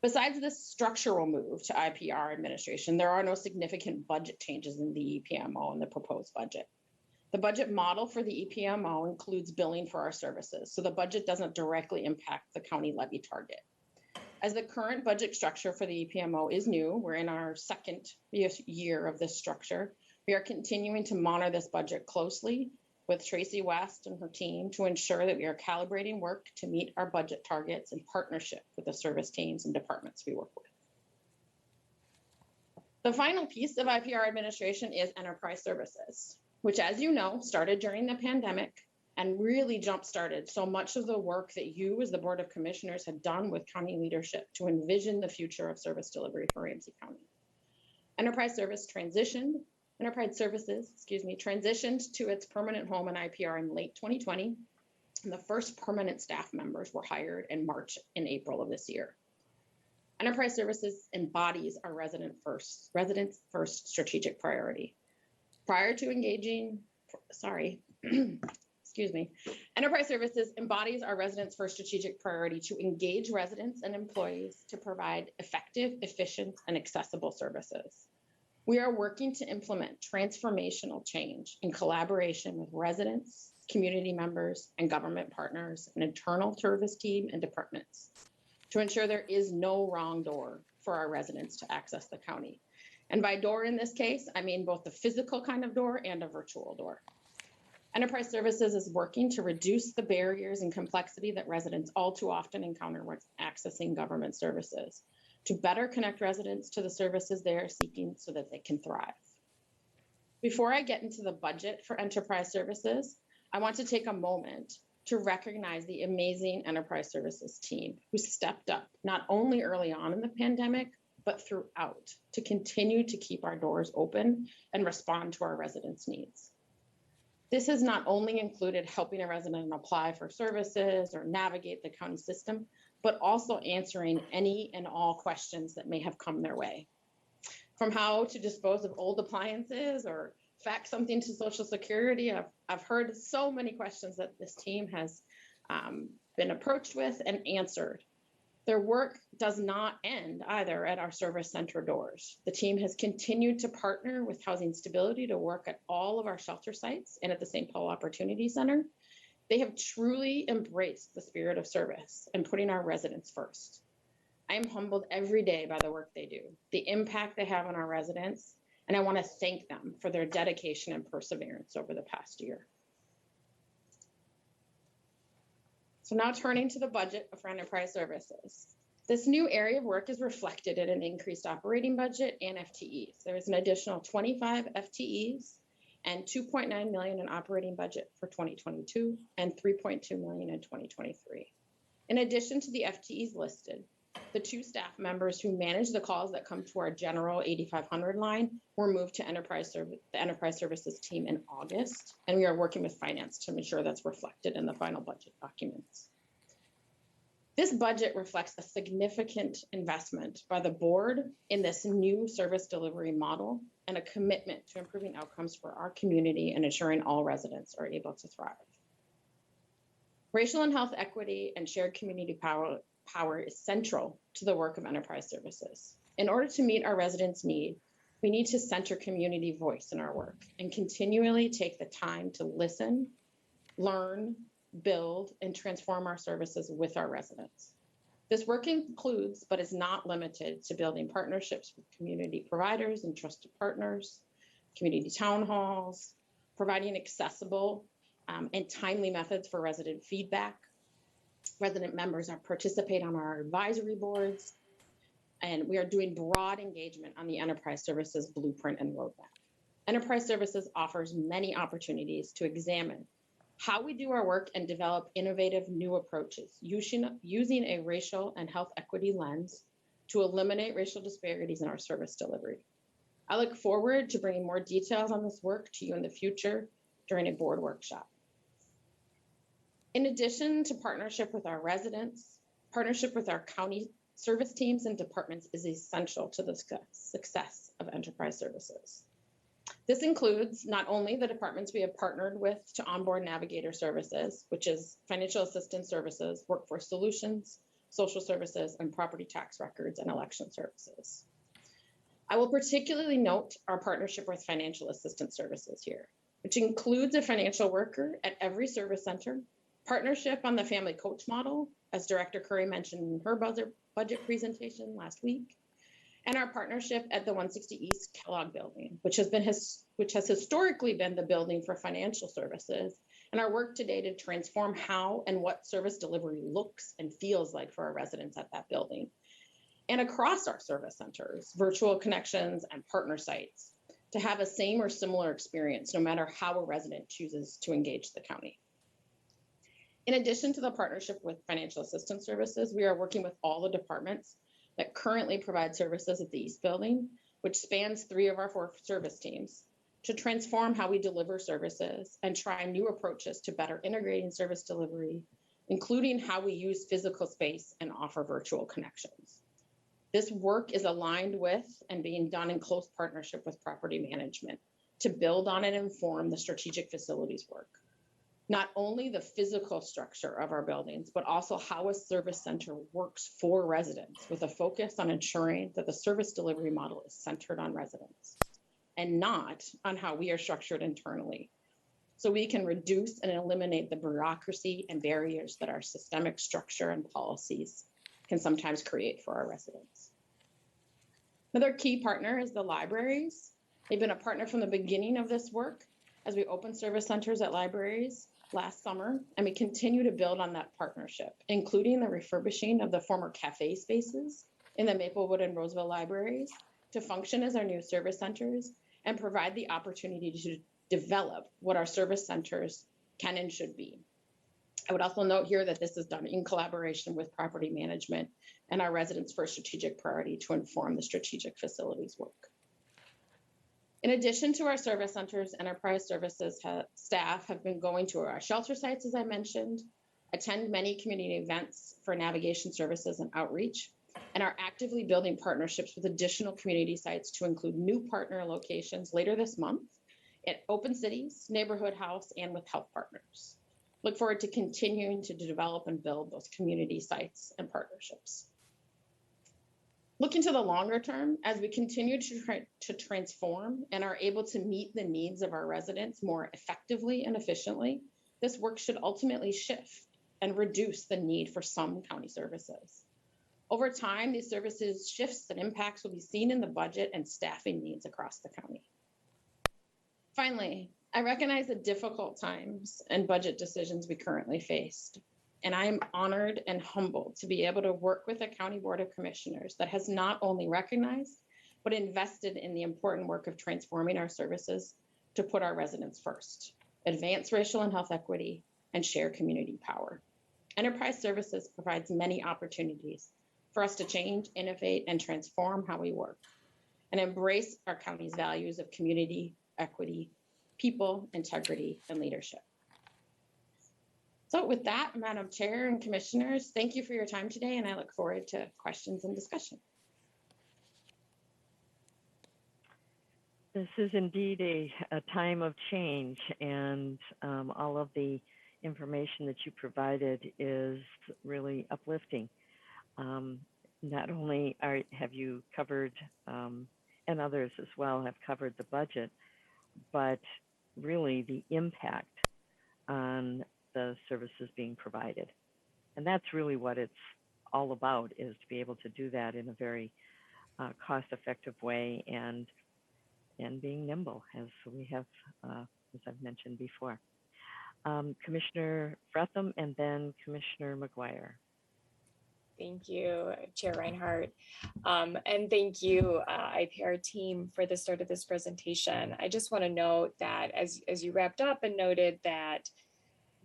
Besides this structural move to IPR administration, there are no significant budget changes in the EPMO in the proposed budget. The budget model for the EPMO includes billing for our services, so the budget doesn't directly impact the county levy target. As the current budget structure for the EPMO is new, we're in our second year of this structure. We are continuing to monitor this budget closely with Tracy West and her team to ensure that we are calibrating work to meet our budget targets in partnership with the service teams and departments we work with. The final piece of IPR administration is enterprise services, which, as you know, started during the pandemic and really jump-started so much of the work that you as the Board of Commissioners had done with county leadership to envision the future of service delivery for Ramsey County. Enterprise services transitioned to its permanent home in IPR in late 2020, and the first permanent staff members were hired in March and April of this year. Enterprise services embodies our residents first strategic priority. Prior to engaging, Enterprise services embodies our residents first strategic priority to engage residents and employees to provide effective, efficient, and accessible services. We are working to implement transformational change in collaboration with residents, community members, and government partners, and internal service team and departments to ensure there is no wrong door for our residents to access the county. And by door in this case, I mean both the physical kind of door and a virtual door. Enterprise services is working to reduce the barriers and complexity that residents all too often encounter when accessing government services, to better connect residents to the services they are seeking so that they can thrive. Before I get into the budget for enterprise services, I want to take a moment to recognize the amazing enterprise services team who stepped up not only early on in the pandemic, but throughout to continue to keep our doors open and respond to our residents' needs. This has not only included helping a resident apply for services or navigate the county system, but also answering any and all questions that may have come their way. From how to dispose of old appliances or fax something to Social Security, I've heard so many questions that this team has been approached with and answered. Their work does not end either at our service center doors. The team has continued to partner with Housing Stability to work at all of our shelter sites and at the St. Paul Opportunity Center. They have truly embraced the spirit of service and putting our residents first. I am humbled every day by the work they do, the impact they have on our residents, and I want to thank them for their dedication and perseverance over the past year. So now turning to the budget for enterprise services. This new area of work is reflected in an increased operating budget and FTEs. There is an additional 25 FTEs and $2.9 million in operating budget for 2022 and $3.2 million in 2023. In addition to the FTEs listed, the 2 staff members who manage the calls that come to our general 8500 line were moved to the enterprise services team in August, and we are working with finance to ensure that's reflected in the final budget documents. This budget reflects a significant investment by the board in this new service delivery model and a commitment to improving outcomes for our community and ensuring all residents are able to thrive. Racial and health equity and shared community power is central to the work of enterprise services. In order to meet our residents' need, we need to center community voice in our work and continually take the time to listen, learn, build, and transform our services with our residents. This work includes, but is not limited to, building partnerships with community providers and trusted partners, community town halls, providing accessible and timely methods for resident feedback, Resident members are participate on our advisory boards, and we are doing broad engagement on the enterprise services blueprint and roadmap. Enterprise services offers many opportunities to examine how we do our work and develop innovative new approaches using a racial and health equity lens to eliminate racial disparities in our service delivery. I look forward to bringing more details on this work to you in the future during a board workshop. In addition to partnership with our residents, partnership with our county service teams and departments is essential to the success of enterprise services. This includes not only the departments we have partnered with to onboard navigator services, which is financial assistance services, workforce solutions, social services, and property tax records and election services. I will particularly note our partnership with financial assistance services here, which includes a financial worker at every service center, partnership on the family coach model, as Director Curry mentioned in her budget presentation last week, and our partnership at the 160 East Kellogg building, which has historically been the building for financial services, and our work today to transform how and what service delivery looks and feels like for our residents at that building. And across our service centers, virtual connections and partner sites to have a same or similar experience, no matter how a resident chooses to engage the county. In addition to the partnership with financial assistance services, we are working with all the departments that currently provide services at the East Building, which spans 3 of our 4 service teams, to transform how we deliver services and try new approaches to better integrating service delivery, including how we use physical space and offer virtual connections. This work is aligned with and being done in close partnership with property management to build on and inform the strategic facilities work. Not only the physical structure of our buildings, but also how a service center works for residents with a focus on ensuring that the service delivery model is centered on residents and not on how we are structured internally. So we can reduce and eliminate the bureaucracy and barriers that our systemic structure and policies can sometimes create for our residents. Another key partner is the libraries. They've been a partner from the beginning of this work as we open service centers at libraries last summer, and we continue to build on that partnership, including the refurbishing of the former cafe spaces in the Maplewood and Roseville libraries to function as our new service centers and provide the opportunity to develop what our service centers can and should be. I would also note here that this is done in collaboration with property management and our residents' first strategic priority to inform the strategic facilities work. In addition to our service centers, enterprise services staff have been going to our shelter sites, as I mentioned, attend many community events for navigation services and outreach, and are actively building partnerships with additional community sites to include new partner locations later this month at Open Cities, Neighborhood House, and with health partners. Look forward to continuing to develop and build those community sites and partnerships. Looking to the longer term, as we continue to transform and are able to meet the needs of our residents more effectively and efficiently, this work should ultimately shift and reduce the need for some county services. Over time, these services shifts and impacts will be seen in the budget and staffing needs across the county. Finally, I recognize the difficult times and budget decisions we currently faced, and I am honored and humbled to be able to work with a county board of commissioners that has not only recognized, but invested in the important work of transforming our services to put our residents first, advance racial and health equity, and share community power. Enterprise services provides many opportunities for us to change, innovate, and transform how we work, and embrace our county's values of community, equity, people, integrity, and leadership. So with that, Madam Chair and Commissioners, thank you for your time today, and I look forward to questions and discussion. This is indeed a time of change, and all of the information that you provided is really uplifting. Not only have you covered, and others as well have covered the budget, but really the impact on the services being provided. And that's really what it's all about, is to be able to do that in a very cost-effective way and being nimble, as we have, as I've mentioned before. Commissioner Fretham and then Commissioner McGuire. Thank you, Chair Reinhardt. And thank you, IPR team, for the start of this presentation. I just want to note that as you wrapped up and noted that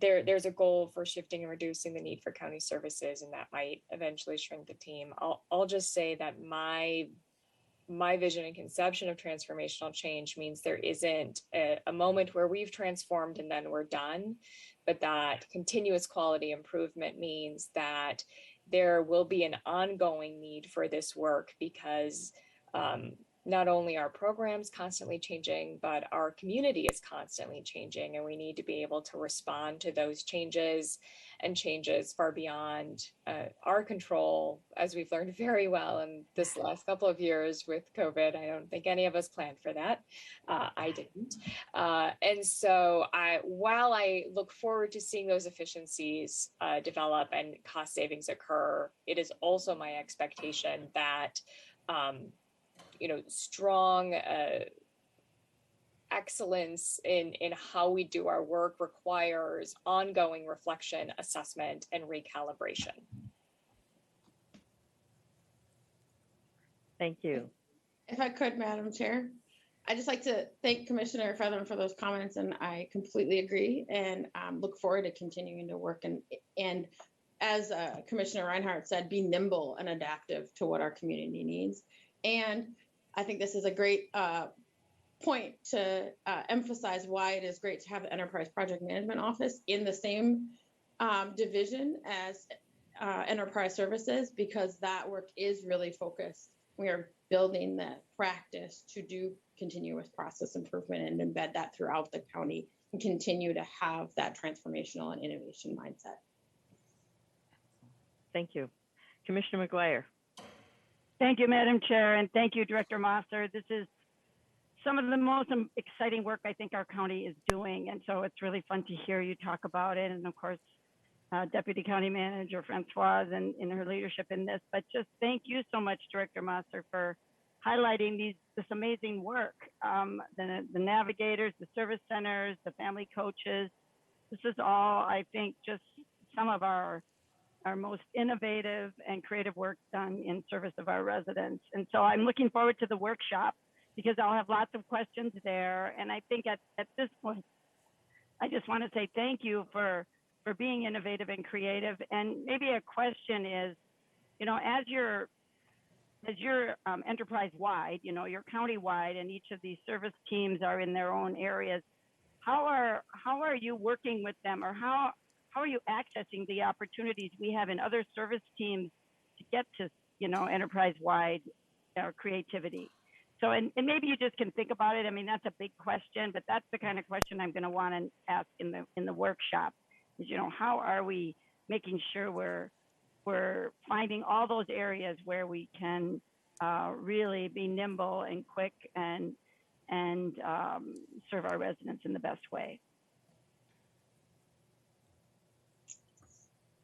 there's a goal for shifting and reducing the need for county services, and that might eventually shrink the team. I'll just say that my vision and conception of transformational change means there isn't a moment where we've transformed and then we're done, but that continuous quality improvement means that there will be an ongoing need for this work because not only are programs constantly changing, but our community is constantly changing, and we need to be able to respond to those changes and changes far beyond our control, as we've learned very well in this last couple of years with COVID. I don't think any of us planned for that. I didn't. And so while I look forward to seeing those efficiencies develop and cost savings occur, it is also my expectation that strong excellence in how we do our work requires ongoing reflection, assessment, and recalibration. Thank you. If I could, Madam Chair, I'd just like to thank Commissioner Fretham for those comments, and I completely agree and look forward to continuing to work and as Commissioner Reinhardt said, be nimble and adaptive to what our community needs. And I think this is a great point to emphasize why it is great to have the Enterprise Project Management Office in the same division as Enterprise Services, because that work is really focused. We are building that practice to do continuous process improvement and embed that throughout the county and continue to have that transformational and innovation mindset. Thank you. Commissioner McGuire. Thank you, Madam Chair, and thank you, Director Mosser. This is some of the most exciting work I think our county is doing, and so it's really fun to hear you talk about it. And of course, Deputy County Manager Francoise and in her leadership in this. But just thank you so much, Director Mosser, for highlighting this amazing work. The navigators, the service centers, the family coaches. This is all, I think, just some of our most innovative and creative work done in service of our residents. And so I'm looking forward to the workshop because I'll have lots of questions there. And I think at this point, I just want to say thank you for being innovative and creative. And maybe a question is, as you're enterprise-wide, you're county-wide, and each of these service teams are in their own areas, how are you working with them, or how are you accessing the opportunities we have in other service teams to get to, enterprise-wide creativity? So, and maybe you just can think about it. I mean, that's a big question, but that's the kind of question I'm going to want to ask in the workshop. Is, how are we making sure we're finding all those areas where we can really be nimble and quick and serve our residents in the best way?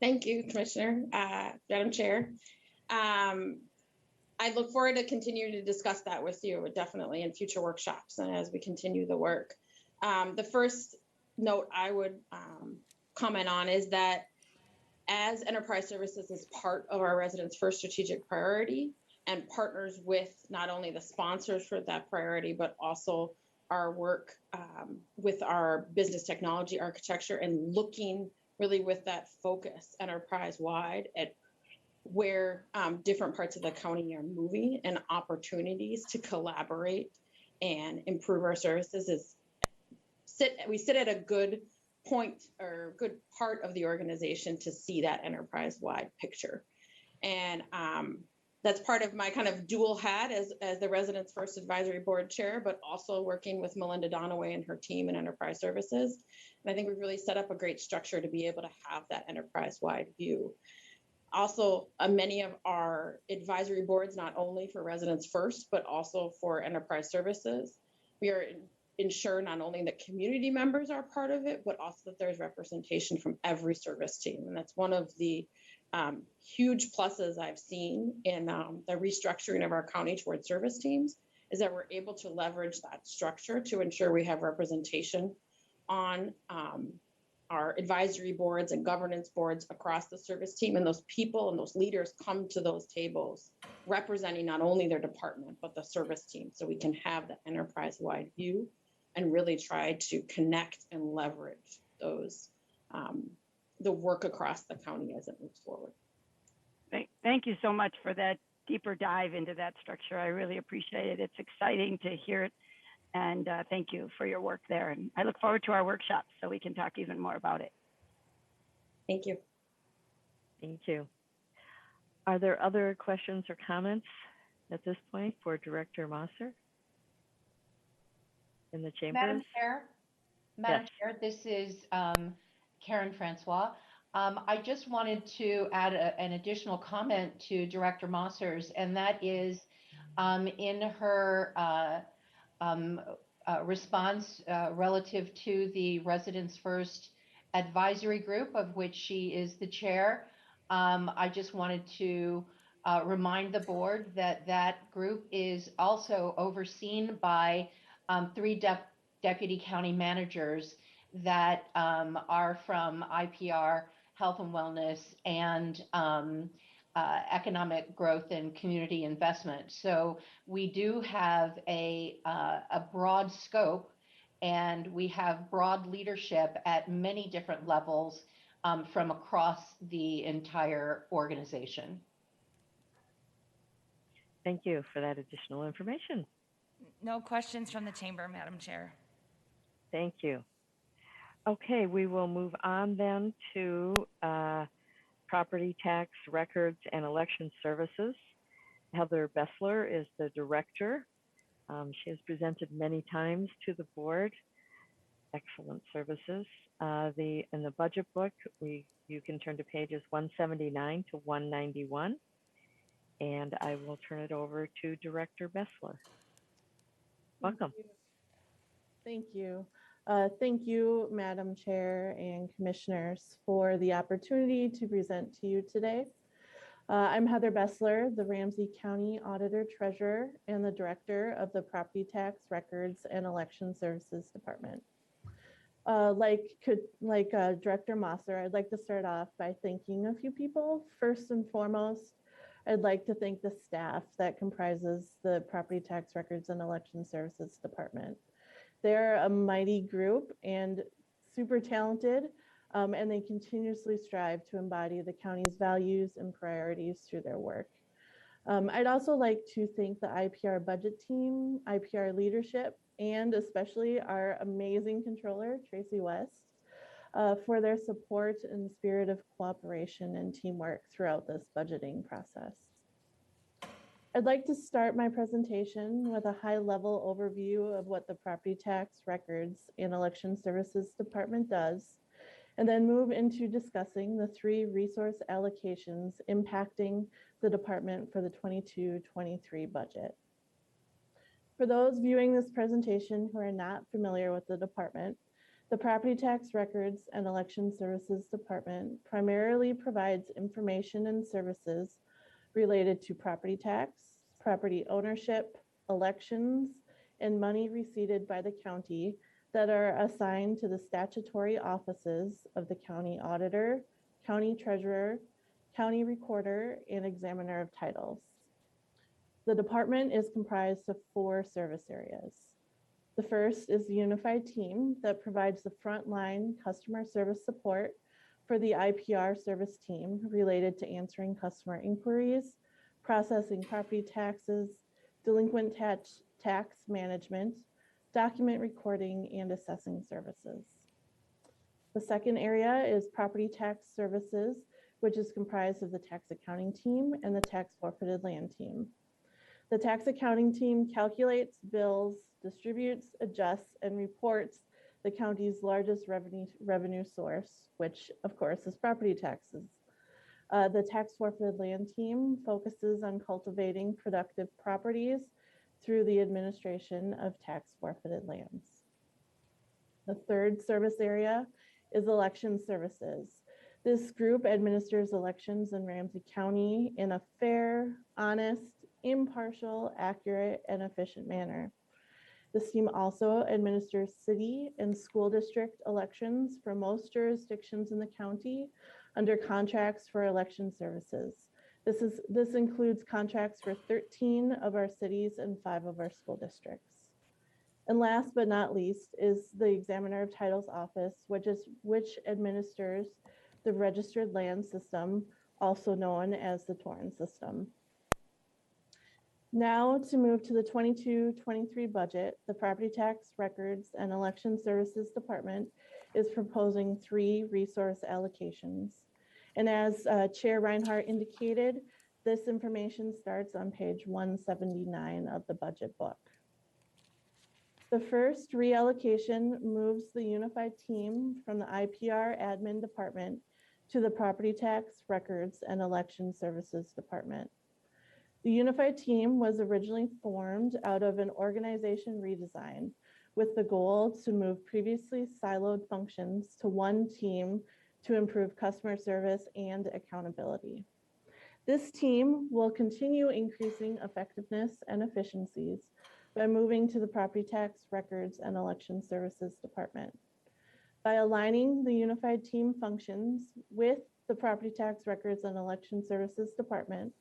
Thank you, Commissioner, Madam Chair. I look forward to continuing to discuss that with you definitely in future workshops and as we continue the work. The first note I would comment on is that as Enterprise Services is part of our residents' first strategic priority and partners with not only the sponsors for that priority, but also our work with our business technology architecture and looking really with that focus enterprise-wide at where different parts of the county are moving and opportunities to collaborate and improve our services we sit at a good point or good part of the organization to see that enterprise-wide picture. And that's part of my kind of dual hat as the Residents First Advisory Board Chair, but also working with Melinda Donaway and her team in Enterprise Services. And I think we've really set up a great structure to be able to have that enterprise-wide view. Also, many of our advisory boards, not only for Residents First, but also for Enterprise Services, we are ensure not only that community members are part of it, but also that there's representation from every service team. And that's one of the huge pluses I've seen in the restructuring of our county towards service teams is that we're able to leverage that structure to ensure we have representation on our advisory boards and governance boards across the service team, and those people and those leaders come to those tables representing not only their department, but the service team. So we can have the enterprise-wide view and really try to connect and leverage those, the work across the county as it moves forward. Thank you so much for that deeper dive into that structure. I really appreciate it. It's exciting to hear it. And thank you for your work there. And I look forward to our workshops so we can talk even more about it. Thank you. Thank you. Are there other questions or comments at this point for Director Mosser in the chambers? Madam Chair, this is Karen Francois. I just wanted to add an additional comment to Director Mosser's, and that is in her response relative to the Residents First Advisory Group, of which she is the chair. I just wanted to remind the board that that group is also overseen by 3 deputy county managers that are from IPR, Health and Wellness, and economic growth and community investment. So we do have a broad scope, and we have broad leadership at many different levels from across the entire organization. Thank you for that additional information. No questions from the chamber, Madam Chair. Thank you. Okay, we will move on then to Property Tax Records and Election Services. Heather Bessler is the director. She has presented many times to the board. Excellent services. In the budget book, you can turn to pages 179 to 191. And I will turn it over to Director Bessler. Welcome. Thank you. Thank you, Madam Chair and Commissioners, for the opportunity to present to you today. I'm Heather Bessler, the Ramsey County Auditor Treasurer and the Director of the Property Tax Records and Election Services Department. Like Director Mosser, I'd like to start off by thanking a few people. First and foremost, I'd like to thank the staff that comprises the Property Tax Records and Election Services Department. They're a mighty group and super talented, and they continuously strive to embody the county's values and priorities through their work. I'd also like to thank the IPR budget team, IPR leadership, and especially our amazing controller, Tracy West, for their support and spirit of cooperation and teamwork throughout this budgeting process. I'd like to start my presentation with a high-level overview of what the Property Tax Records and Election Services Department does, and then move into discussing the 3 resource allocations impacting the department for the 22-23 budget. For those viewing this presentation who are not familiar with the department, the Property Tax Records and Election Services Department primarily provides information and services related to property tax, property ownership, elections, and money received by the county that are assigned to the statutory offices of the county auditor, county treasurer, county recorder, and examiner of titles. The department is comprised of 4 service areas. The first is the unified team that provides the frontline customer service support for the IPR service team related to answering customer inquiries, processing property taxes, delinquent tax management, document recording, and assessing services. The second area is property tax services, which is comprised of the tax accounting team and the tax forfeited land team. The tax accounting team calculates, bills, distributes, adjusts, and reports the county's largest revenue source, which of course is property taxes. The tax forfeited land team focuses on cultivating productive properties through the administration of tax forfeited lands. The third service area is election services. This group administers elections in Ramsey County in a fair, honest, impartial, accurate, and efficient manner. This team also administers city and school district elections for most jurisdictions in the county under contracts for election services. This includes contracts for 13 of our cities and 5 of our school districts. And last but not least is the Examiner of Titles Office, which administers the Registered Land System, also known as the Torrens system. Now to move to the 22-23 budget, the Property Tax Records and Election Services Department is proposing 3 resource allocations. And as Chair Reinhardt indicated, this information starts on page 179 of the budget book. The first reallocation moves the unified team from the IPR admin department to the Property Tax Records and Election Services Department. The unified team was originally formed out of an organization redesign with the goal to move previously siloed functions to one team to improve customer service and accountability. This team will continue increasing effectiveness and efficiencies by moving to the Property Tax Records and Election Services Department. By aligning the unified team functions with the Property Tax Records and Election Services Department,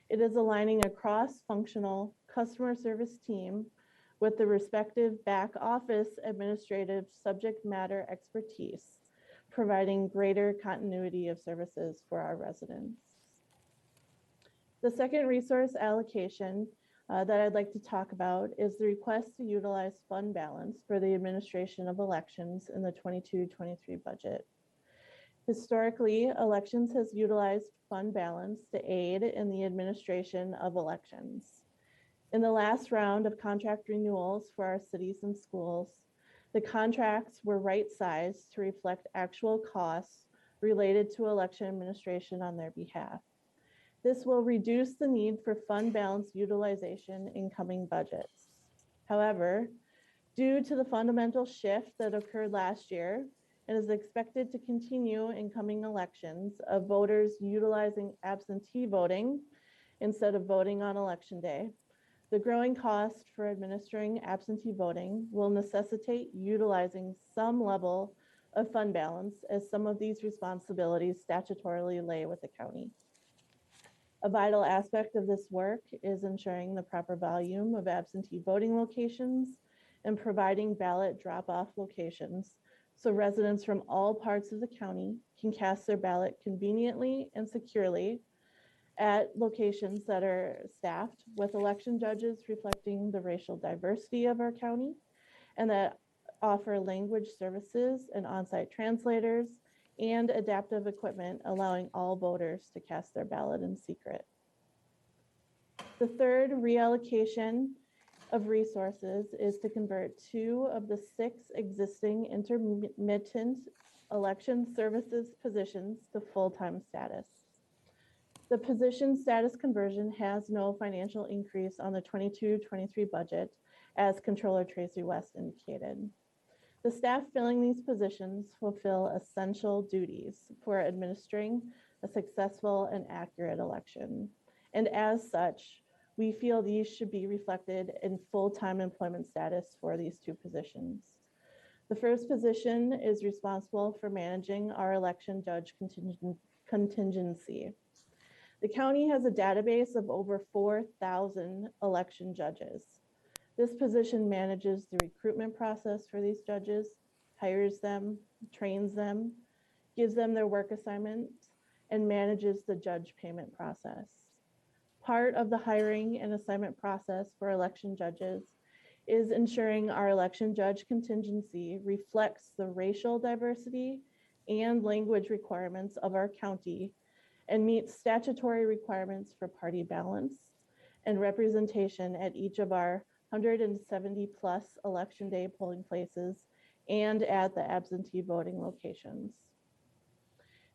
it is aligning a cross-functional customer service team with the respective back office administrative subject matter expertise, providing greater continuity of services for our residents. The second resource allocation that I'd like to talk about is the request to utilize fund balance for the administration of elections in the 22-23 budget. Historically, elections has utilized fund balance to aid in the administration of elections. In the last round of contract renewals for our cities and schools, the contracts were right-sized to reflect actual costs related to election administration on their behalf. This will reduce the need for fund balance utilization in coming budgets. However, due to the fundamental shift that occurred last year, and is expected to continue in coming elections of voters utilizing absentee voting instead of voting on election day, the growing cost for administering absentee voting will necessitate utilizing some level of fund balance, as some of these responsibilities statutorily lay with the county. A vital aspect of this work is ensuring the proper volume of absentee voting locations and providing ballot drop-off locations so residents from all parts of the county can cast their ballot conveniently and securely at locations that are staffed with election judges reflecting the racial diversity of our county, and that offer language services and on-site translators and adaptive equipment, allowing all voters to cast their ballot in secret. The third reallocation of resources is to convert 2 of the 6 existing intermittent election services positions to full-time status. The position status conversion has no financial increase on the 22-23 budget, as Controller Tracy West indicated. The staff filling these positions fulfill essential duties for administering a successful and accurate election. And as such, we feel these should be reflected in full-time employment status for these 2 positions. The first position is responsible for managing our election judge contingency. The county has a database of over 4,000 election judges. This position manages the recruitment process for these judges, hires them, trains them, gives them their work assignments, and manages the judge payment process. Part of the hiring and assignment process for election judges is ensuring our election judge contingency reflects the racial diversity and language requirements of our county and meets statutory requirements for party balance and representation at each of our 170 plus election day polling places and at the absentee voting locations.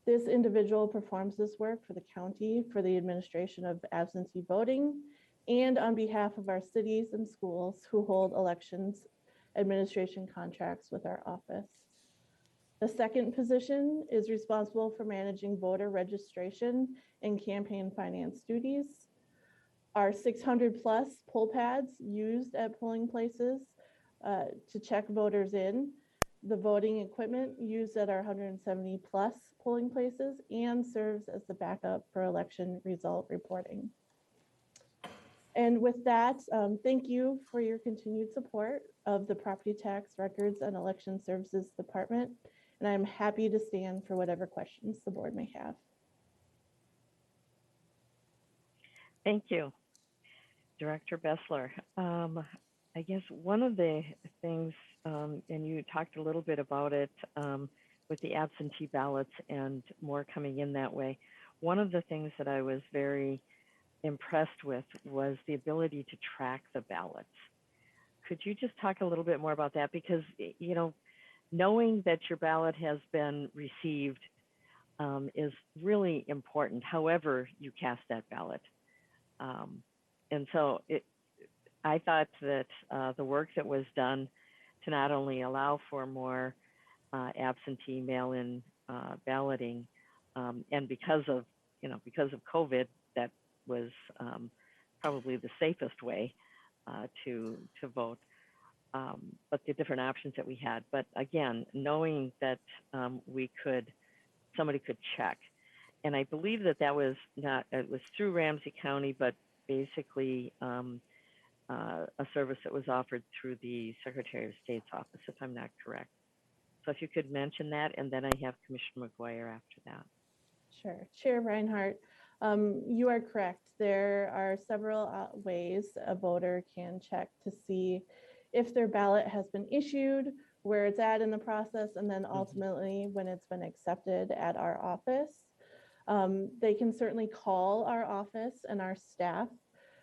This individual performs this work for the county for the administration of absentee voting and on behalf of our cities and schools who hold elections administration contracts with our office. The second position is responsible for managing voter registration and campaign finance duties. Our 600 plus poll pads used at polling places to check voters in, the voting equipment used at our 170 plus polling places, and serves as the backup for election result reporting. And with that, thank you for your continued support of the Property Tax Records and Election Services Department. And I'm happy to stand for whatever questions the board may have. Thank you, Director Bessler. I guess one of the things, and you talked a little bit about it with the absentee ballots and more coming in that way. One of the things that I was very impressed with was the ability to track the ballots. Could you just talk a little bit more about that? Because, you know, knowing that your ballot has been received is really important, however you cast that ballot. And so I thought that the work that was done to not only allow for more absentee mail-in balloting, and because of COVID, that was probably the safest way to vote. But the different options that we had. But again, knowing that somebody could check, and I believe that was it was through Ramsey County, but basically a service that was offered through the Secretary of State's office, if I'm not correct. So if you could mention that, and then I have Commissioner McGuire after that. Sure. Chair Reinhardt, you are correct. There are several ways a voter can check to see if their ballot has been issued, where it's at in the process, and then ultimately when it's been accepted at our office. They can certainly call our office and our staff,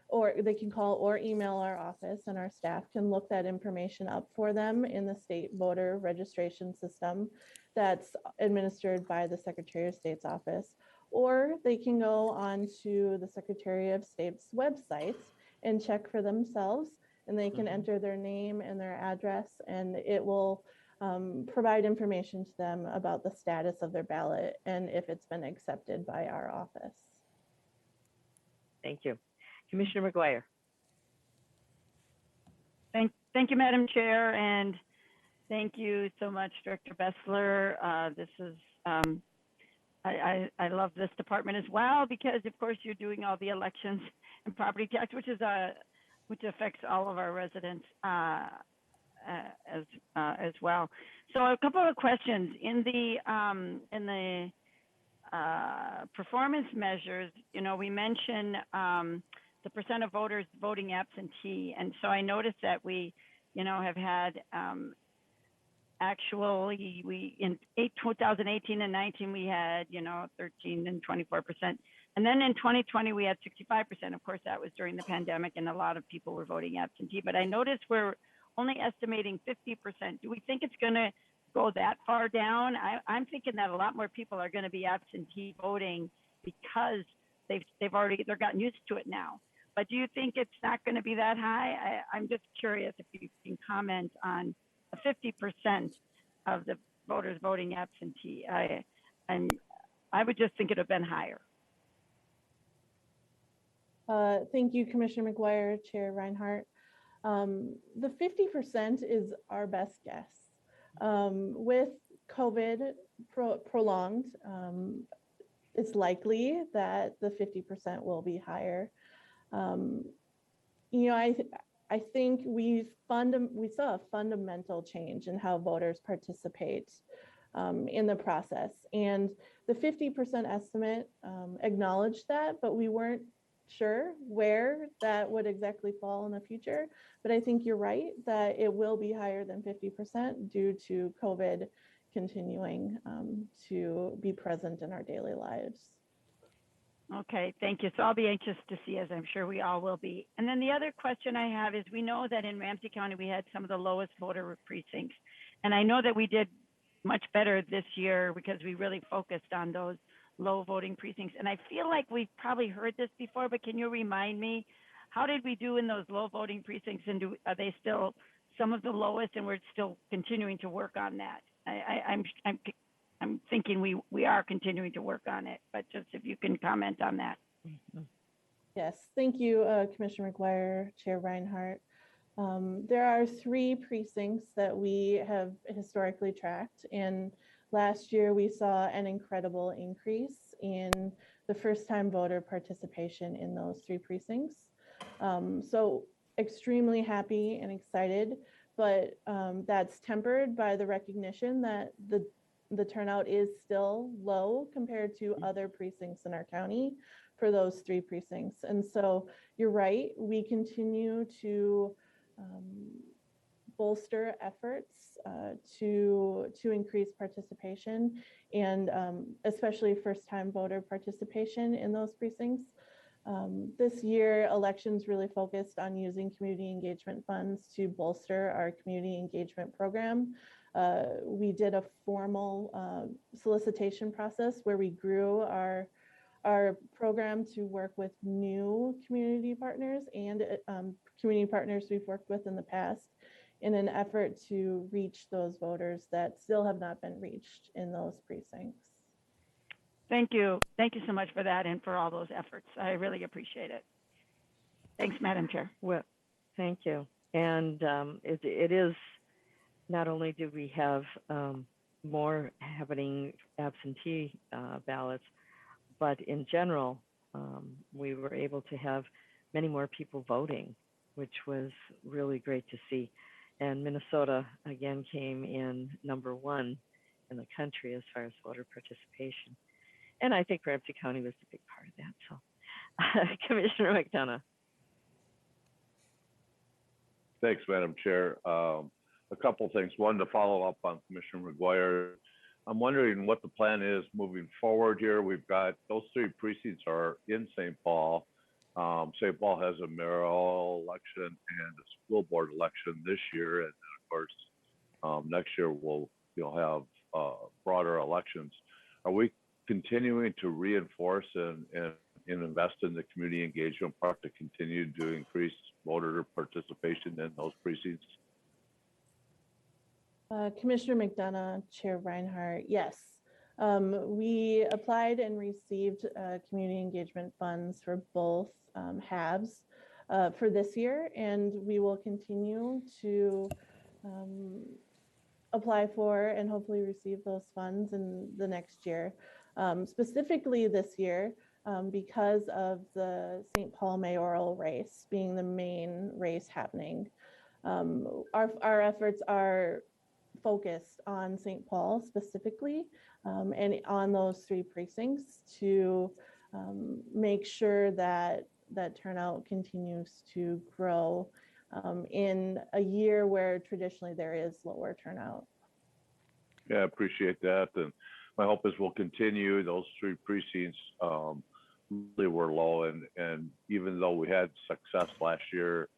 or they can call or email our office, and our staff can look that information up for them in the state voter registration system that's administered by the Secretary of State's office. Or they can go on to the Secretary of State's website and check for themselves, and they can enter their name and their address, and it will provide information to them about the status of their ballot and if it's been accepted by our office. Thank you. Commissioner McGuire. Thank you, Madam Chair, and thank you so much, Director Bessler. This is, I love this department as well, because of course you're doing all the elections and property tax, which affects all of our residents as well. So a couple of questions in the performance measures. You know, we mentioned the percent of voters voting absentee, and so I noticed that we, you know, have had actually in 2018 and 19 we had, you know, 13 and 24%, and then in 2020 we had 65%. Of course, that was during the pandemic, and a lot of people were voting absentee. But I noticed we're only estimating 50%. Do we think it's going to go that far down? I'm thinking that a lot more people are going to be absentee voting because they've gotten used to it now. But do you think it's not going to be that high? I'm just curious if you can comment on the 50% of the voters voting absentee. I would just think it would have been higher. Thank you, Commissioner McGuire, Chair Reinhardt. The 50% is our best guess. With COVID prolonged, it's likely that the 50% will be higher. You know, I think we saw a fundamental change in how voters participate in the process, and the 50% estimate acknowledged that, but we weren't sure where that would exactly fall in the future. But I think you're right that it will be higher than 50% due to COVID continuing to be present in our daily lives. Okay, thank you. So I'll be anxious to see, as I'm sure we all will be. And then the other question I have is, we know that in Ramsey County we had some of the lowest voter precincts, and I know that we did much better this year because we really focused on those low voting precincts. And I feel like we've probably heard this before, but can you remind me, how did we do in those low voting precincts, and are they still some of the lowest, and we're still continuing to work on that? I'm thinking we are continuing to work on it, but just if you can comment on that. Yes, thank you, Commissioner McGuire, Chair Reinhardt. There are 3 precincts that we have historically tracked, and last year we saw an incredible increase in the first-time voter participation in those 3 precincts. So extremely happy and excited, but that's tempered by the recognition that the turnout is still low compared to other precincts in our county for those 3 precincts. And so you're right, we continue to bolster efforts to increase participation and especially first-time voter participation in those precincts. This year, elections really focused on using community engagement funds to bolster our community engagement program. We did a formal solicitation process where we grew our program to work with new community partners and community partners we've worked with in the past in an effort to reach those voters that still have not been reached in those precincts. Thank you. Thank you so much for that and for all those efforts. I really appreciate it. Thanks, Madam Chair. Well, thank you. And it is, not only do we have more happening absentee ballots, but in general, we were able to have many more people voting, which was really great to see. And Minnesota, again, came in #1 in the country as far as voter participation. And I think Ramsey County was a big part of that. So, Commissioner McDonough. Thanks, Madam Chair. A couple things. One, to follow up on Commissioner McGuire. I'm wondering what the plan is moving forward here. We've got those 3 precincts are in St. Paul. St. Paul has a mayoral election and a school board election this year, and then of course next year we'll have broader elections. Are we continuing to reinforce and invest in the community engagement part to continue to increase voter participation in those precincts? Commissioner McDonough, Chair Reinhardt, yes. We applied and received community engagement funds for both halves for this year, and we will continue to apply for and hopefully receive those funds in the next year. Specifically this year, because of the St. Paul mayoral race being the main race happening, our efforts are focused on St. Paul specifically and on those 3 precincts to make sure that turnout continues to grow in a year where traditionally there is lower turnout. Yeah, I appreciate that. And my hope is we'll continue. Those 3 precincts really were low. And even though we had success last year,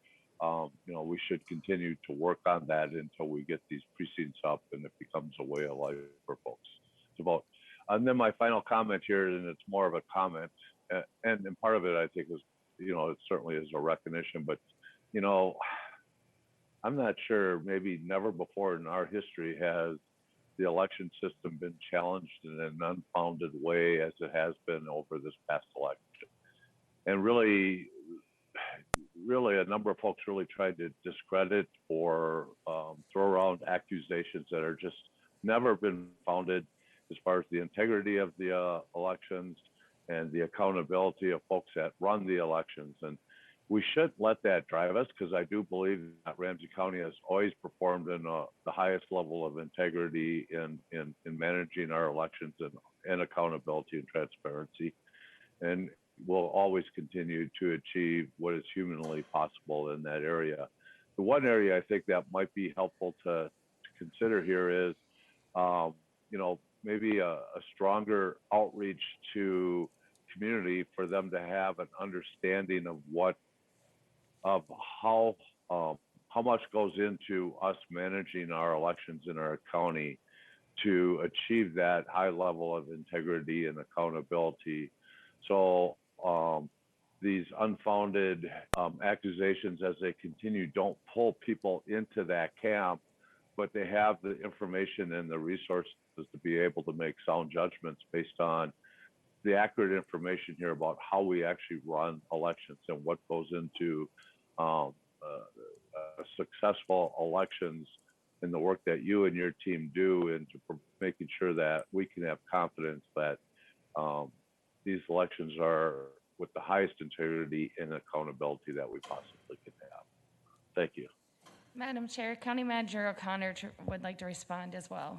we should continue to work on that until we get these precincts up and it becomes a way of life for folks to vote. And then my final comment here, and it's more of a comment, and part of it I think is, it certainly is a recognition, but, I'm not sure, maybe never before in our history has the election system been challenged in an unfounded way as it has been over this past election. And really a number of folks really tried to discredit or throw around accusations that are just never been founded as far as the integrity of the elections and the accountability of folks that run the elections. And we shouldn't let that drive us, because I do believe that Ramsey County has always performed in the highest level of integrity in managing our elections and accountability and transparency. And we'll always continue to achieve what is humanly possible in that area. The one area I think that might be helpful to consider here is, maybe a stronger outreach to community for them to have an understanding of how much goes into us managing our elections in our county to achieve that high level of integrity and accountability. So these unfounded accusations as they continue don't pull people into that camp, but they have the information and the resources to be able to make sound judgments based on the accurate information here about how we actually run elections and what goes into successful elections and the work that you and your team do into making sure that we can have confidence that these elections are with the highest integrity and accountability that we possibly can have. Thank you. Madam Chair, County Manager O'Connor would like to respond as well.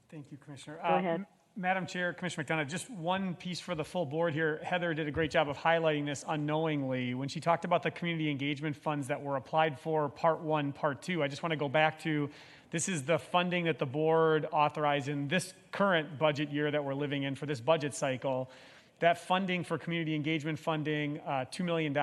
Thank you, Commissioner. Go ahead. Madam Chair, Commissioner McDonough, just one piece for the full board here. Heather did a great job of highlighting this unknowingly. When she talked about the community engagement funds that were applied for Part 1, Part 2, I just want to go back to, this is the funding that the board authorized in this current budget year that we're living in for this budget cycle. That funding for community engagement funding, $2 million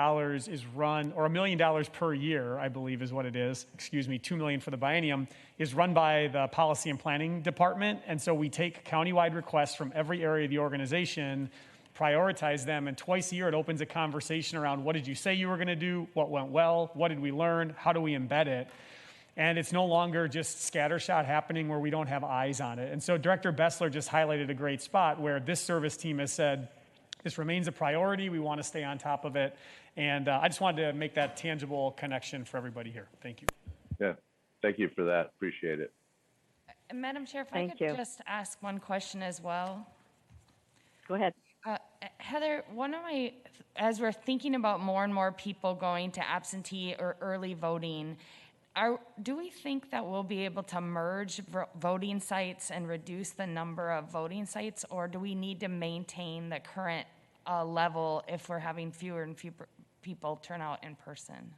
is run, or $1 million per year, I believe is what it is, excuse me, $2 million for the biennium, is run by the Policy and Planning Department. And so we take countywide requests from every area of the organization, prioritize them, and twice a year it opens a conversation around what did you say you were gonna do, what went well, what did we learn, how do we embed it? And it's no longer just scattershot happening where we don't have eyes on it. And so Director Bessler just highlighted a great spot where this service team has said, this remains a priority. We want to stay on top of it. And I just wanted to make that tangible connection for everybody here. Thank you. Yeah, thank you for that. Appreciate it. And Madam Chair, if I could just ask one question as well. Go ahead. Heather, as we're thinking about more and more people going to absentee or early voting, do we think that we'll be able to merge voting sites and reduce the number of voting sites, or do we need to maintain the current level if we're having fewer and fewer people turn out in person?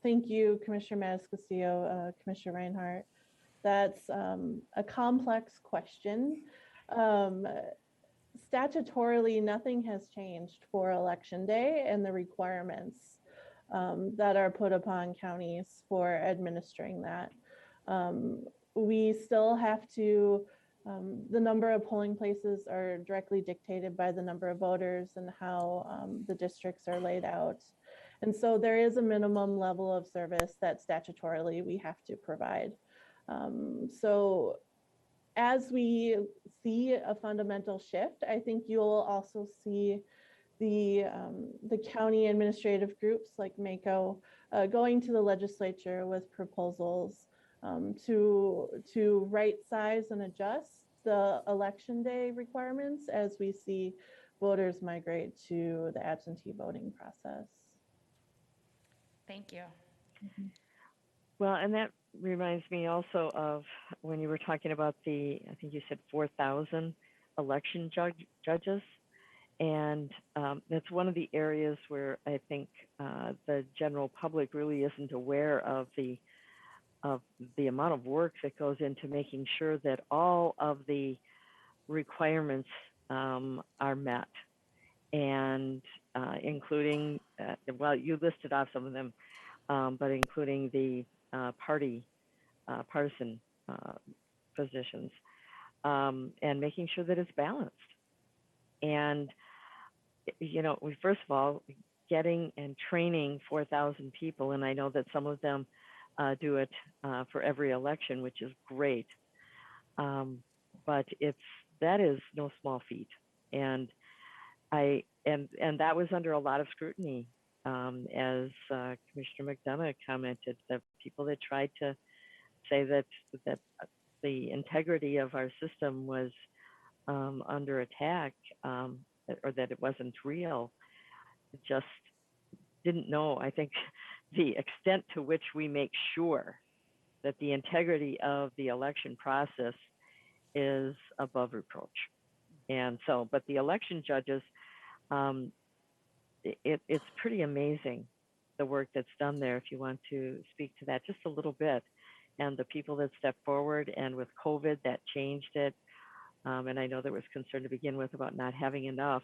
Thank you, Commissioner Manis-Castillo, Commissioner Reinhardt. That's a complex question. Statutorily, nothing has changed for Election Day and the requirements that are put upon counties for administering that. We still have to, the number of polling places are directly dictated by the number of voters and how the districts are laid out. And so there is a minimum level of service that statutorily we have to provide. So as we see a fundamental shift, I think you'll also see the county administrative groups like MACO going to the legislature with proposals to right size and adjust the Election Day requirements as we see voters migrate to the absentee voting process. Thank you. Well, and that reminds me also of when you were talking about I think you said 4,000 election judges. And that's one of the areas where I think the general public really isn't aware of the amount of work that goes into making sure that all of the requirements are met, and including, well, you listed off some of them, but including the partisan positions, and making sure that it's balanced. And, you know, first of all, getting and training 4,000 people, and I know that some of them do it for every election, which is great. But that is no small feat. And that was under a lot of scrutiny, as Commissioner McDonough commented, the people that tried to say that the integrity of our system was under attack, or that it wasn't real, just didn't know, I think, the extent to which we make sure that the integrity of the election process is above reproach. And so, but the election judges, it's pretty amazing the work that's done there. If you want to speak to that just a little bit, and the people that stepped forward, and with COVID that changed it. And I know there was concern to begin with about not having enough,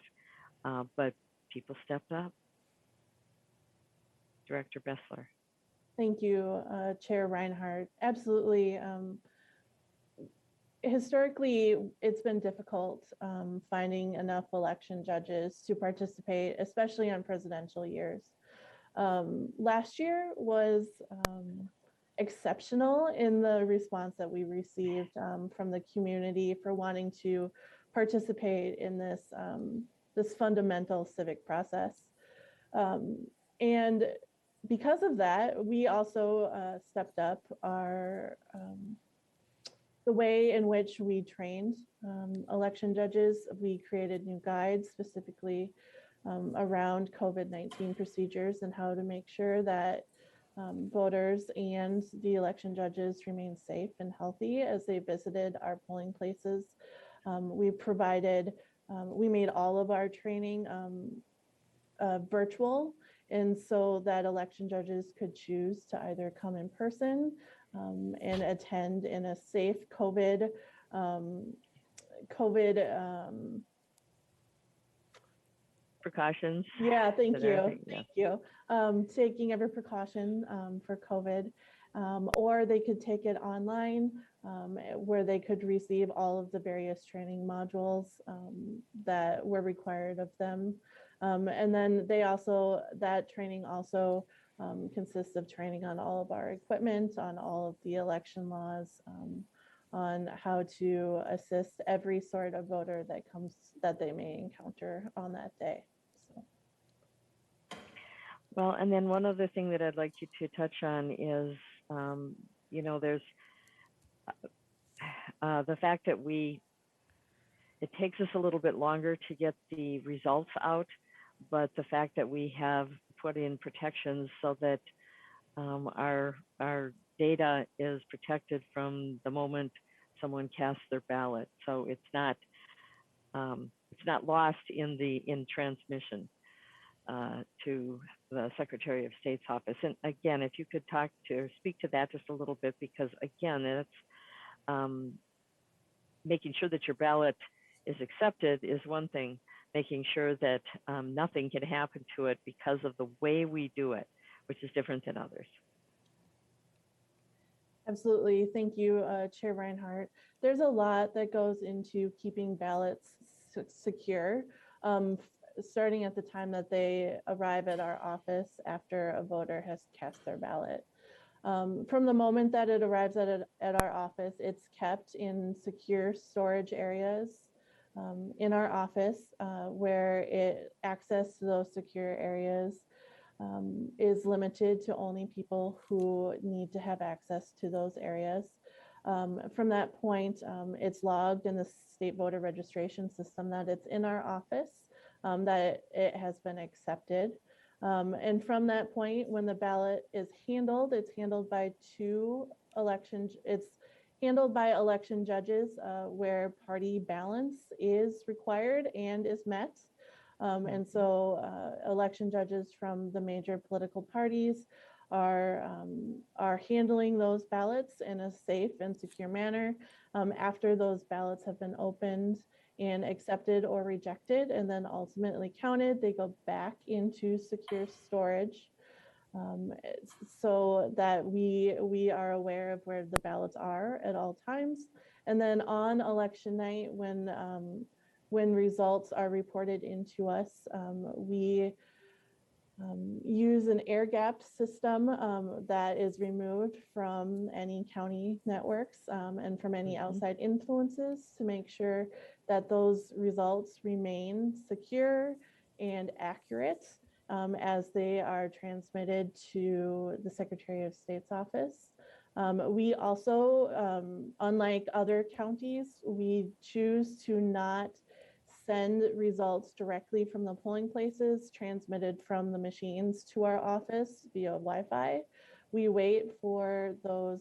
but people stepped up. Director Bessler. Thank you, Chair Reinhardt. Absolutely. Historically, it's been difficult finding enough election judges to participate, especially on presidential years. Last year was exceptional in the response that we received from the community for wanting to participate in this fundamental civic process. And because of that, we also stepped up the way in which we trained election judges. We created new guides specifically around COVID-19 procedures and how to make sure that voters and the election judges remain safe and healthy as they visited our polling places. We made all of our training virtual, and so that election judges could choose to either come in person and attend in a safe COVID Precautions. Yeah, thank that you. are- yeah. Thank you. Taking every precaution for COVID, or they could take it online where they could receive all of the various training modules that were required of them. And then that training also consists of training on all of our equipment, on all of the election laws, on how to assist every sort of voter that they may encounter on that day. So. Well, and then one other thing that I'd like you to touch on is, there's the fact that it takes us a little bit longer to get the results out, but the fact that we have put in protections so that our data is protected from the moment someone casts their ballot. So it's not lost in transmission to the Secretary of State's office. And again, if you could speak to that just a little bit, because again, it's making sure that your ballot is accepted is one thing. Making sure that nothing can happen to it because of the way we do it, which is different than others. Absolutely. Thank you, Chair Reinhardt. There's a lot that goes into keeping ballots secure, starting at the time that they arrive at our office after a voter has cast their ballot. From the moment that it arrives at our office, it's kept in secure storage areas in our office where access to those secure areas is limited to only people who need to have access to those areas. From that point, it's logged in the state voter registration system that it's in our office, that it has been accepted. And from that point, when the ballot is handled, it's handled by election judges where party balance is required and is met. And so election judges from the major political parties are handling those ballots in a safe and secure manner after those ballots have been opened and accepted or rejected, and then ultimately counted. They go back into secure storage so that we are aware of where the ballots are at all times. And then on election night, when results are reported into us, we use an air gap system that is removed from any county networks and from any outside influences to make sure that those results remain secure and accurate as they are transmitted to the Secretary of State's office. We also, unlike other counties, we choose to not send results directly from the polling places transmitted from the machines to our office via Wi-Fi. We wait for those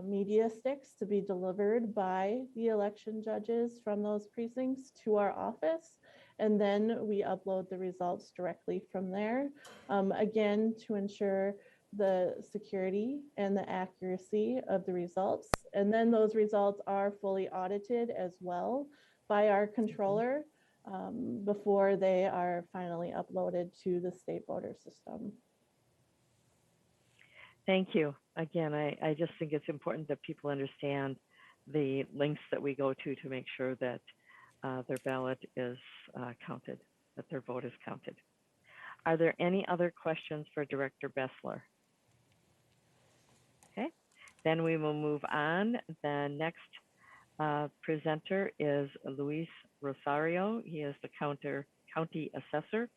media sticks to be delivered by the election judges from those precincts to our office, and then we upload the results directly from there, again, to ensure the security and the accuracy of the results. And then those results are fully audited as well by our controller before they are finally uploaded to the state voter system. Thank you. Again, I just think it's important that people understand the links that we go to make sure that their ballot is counted, that their vote is counted. Are there any other questions for Director Bessler? Okay, then we will move on. The next presenter is Luis Rosario. He is the county assessor.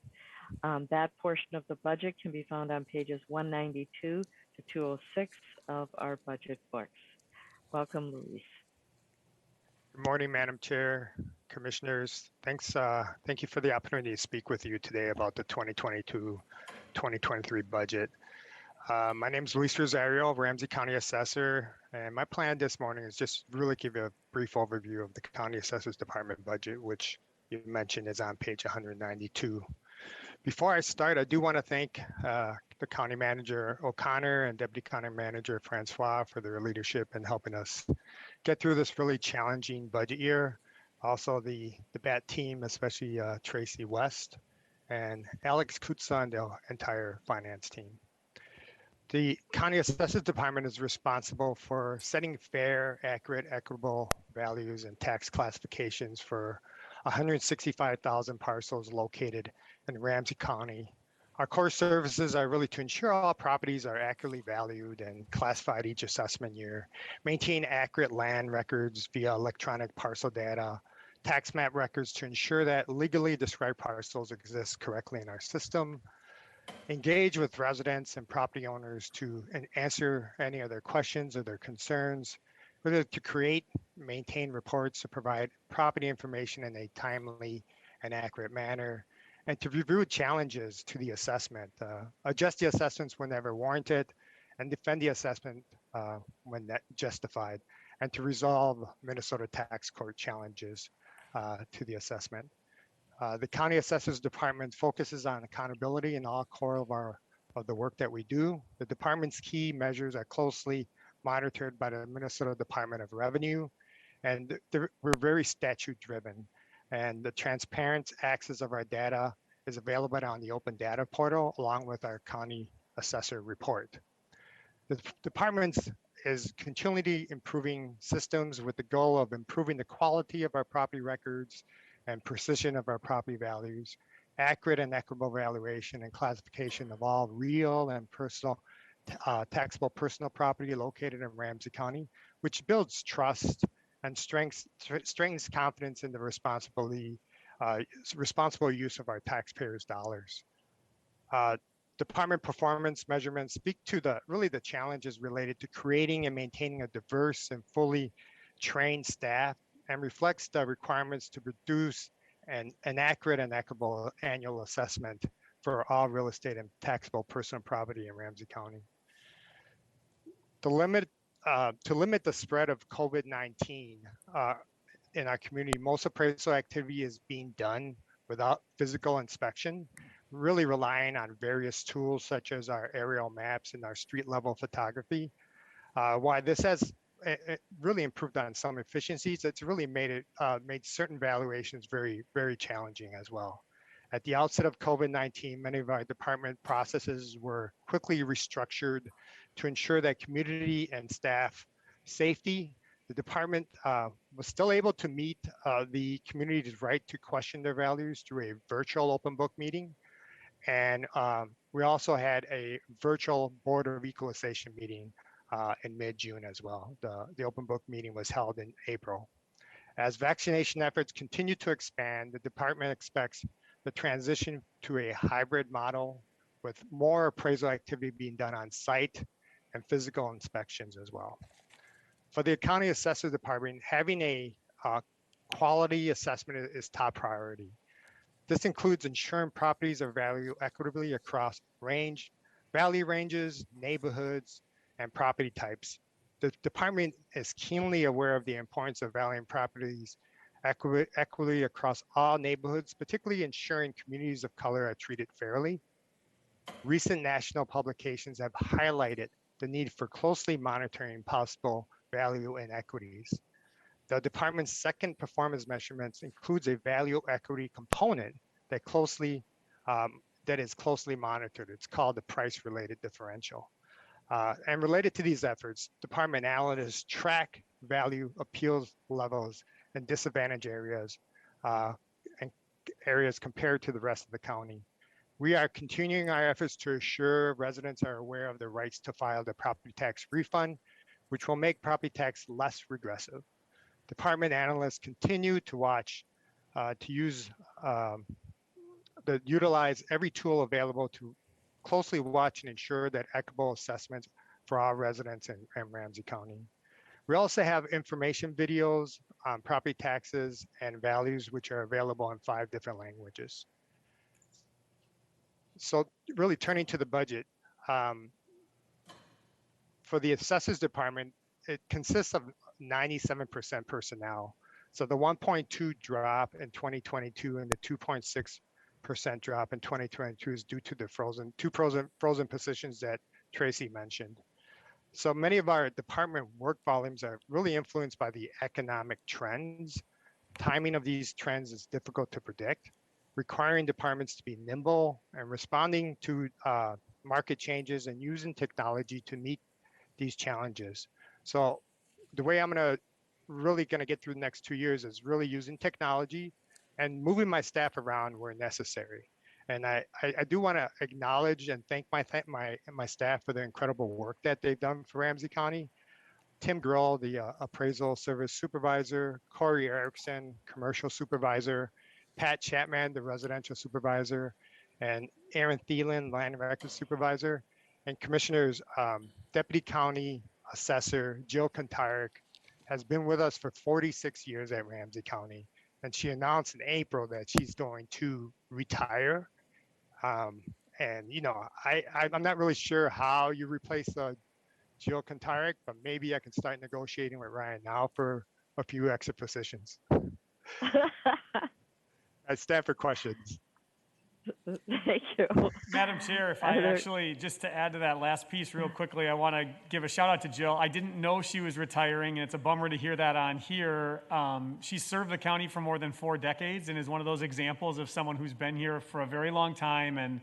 That portion of the budget can be found on pages 192 to 206 of our budget books. Welcome, Luis. Good morning, Madam Chair, Commissioners. Thank you for the opportunity to speak with you today about the 2022-2023 budget. My name is Luis Rosario, Ramsey County Assessor, and my plan this morning is just really give you a brief overview of the County Assessor's Department budget, which you mentioned is on page 192. Before I start, I do want to thank the County Manager O'Connor and Deputy County Manager Francois for their leadership in helping us get through this really challenging budget year. Also the BAT team, especially Tracy West and Alex Kutza and the entire finance team. The County Assessors Department is responsible for setting fair, accurate, equitable values and tax classifications for 165,000 parcels located in Ramsey County. Our core services are really to ensure all properties are accurately valued and classified each assessment year, maintain accurate land records via electronic parcel data, tax map records to ensure that legally described parcels exist correctly in our system, engage with residents and property owners to answer any of their questions or their concerns, whether to create, maintain reports to provide property information in a timely and accurate manner, and to review challenges to the assessment, adjust the assessments whenever warranted, and defend the assessment when justified, and to resolve Minnesota tax court challenges to the assessment. The County Assessors Department focuses on accountability in all core of the work that we do. The department's key measures are closely monitored by the Minnesota Department of Revenue, and we're very statute driven. And the transparent access of our data is available on the Open Data Portal along with our County Assessor Report. The department is continually improving systems with the goal of improving the quality of our property records and precision of our property values, accurate and equitable valuation and classification of all real and personal taxable personal property located in Ramsey County, which builds trust and strengthens confidence in the responsible use of our taxpayers' dollars. Department performance measurements speak to the challenges related to creating and maintaining a diverse and fully trained staff, and reflects the requirements to produce an accurate and equitable annual assessment for all real estate and taxable personal property in Ramsey County. To limit the spread of COVID-19 in our community, most appraisal activity is being done without physical inspection, really relying on various tools such as our aerial maps and our street level photography. While this has really improved on some efficiencies, it's really made certain valuations very, very challenging as well. At the outset of COVID-19, many of our department processes were quickly restructured to ensure that community and staff safety. The department was still able to meet the community's right to question their values through a virtual open book meeting. And we also had a virtual Board of Equalization meeting in mid-June as well. The open book meeting was held in April. As vaccination efforts continue to expand, the department expects the transition to a hybrid model with more appraisal activity being done on site and physical inspections as well. For the County Assessor Department, having a quality assessment is top priority. This includes ensuring properties are valued equitably across value ranges, neighborhoods, and property types. The department is keenly aware of the importance of valuing properties equitably across all neighborhoods, particularly ensuring communities of color are treated fairly. Recent national publications have highlighted the need for closely monitoring possible value inequities. The department's second performance measurements includes a value equity component that is closely monitored. It's called the price-related differential. And related to these efforts, department analysts track value appeals levels in disadvantaged areas and areas compared to the rest of the county. We are continuing our efforts to ensure residents are aware of their rights to file their property tax refund, which will make property tax less regressive. Department analysts continue to watch to use utilize every tool available to closely watch and ensure that equitable assessments for all residents in Ramsey County. We also have information videos on property taxes and values, which are available in 5 different languages. So really turning to the budget, for the assessors department, it consists of 97% personnel. So the 1.2 drop in 2022 and the 2.6% drop in 2022 is due to the two frozen positions that Tracy mentioned. So many of our department work volumes are really influenced by the economic trends. Timing of these trends is difficult to predict, requiring departments to be nimble and responding to market changes and using technology to meet these challenges. So the way I'm really gonna get through the next 2 years is really using technology and moving my staff around where necessary. And I do want to acknowledge and thank my staff for the incredible work that they've done for Ramsey County. Tim Grohl, the appraisal service supervisor, Corey Erickson, commercial supervisor, Pat Chapman, the residential supervisor, and Aaron Thielen, land record supervisor, and commissioners, Deputy County Assessor Jill Kontarek has been with us for 46 years at Ramsey County. And she announced in April that she's going to retire. And you know, I'm not really sure how you replace Jill Kontarek, but maybe I can start negotiating with Ryan now for a few extra positions. I stand for questions. Thank you. Madam Chair, if I actually, just to add to that last piece real quickly, I want to give a shout out to Jill. I didn't know she was retiring, and it's a bummer to hear that on here. She served the county for more than 4 decades and is one of those examples of someone who's been here for a very long time and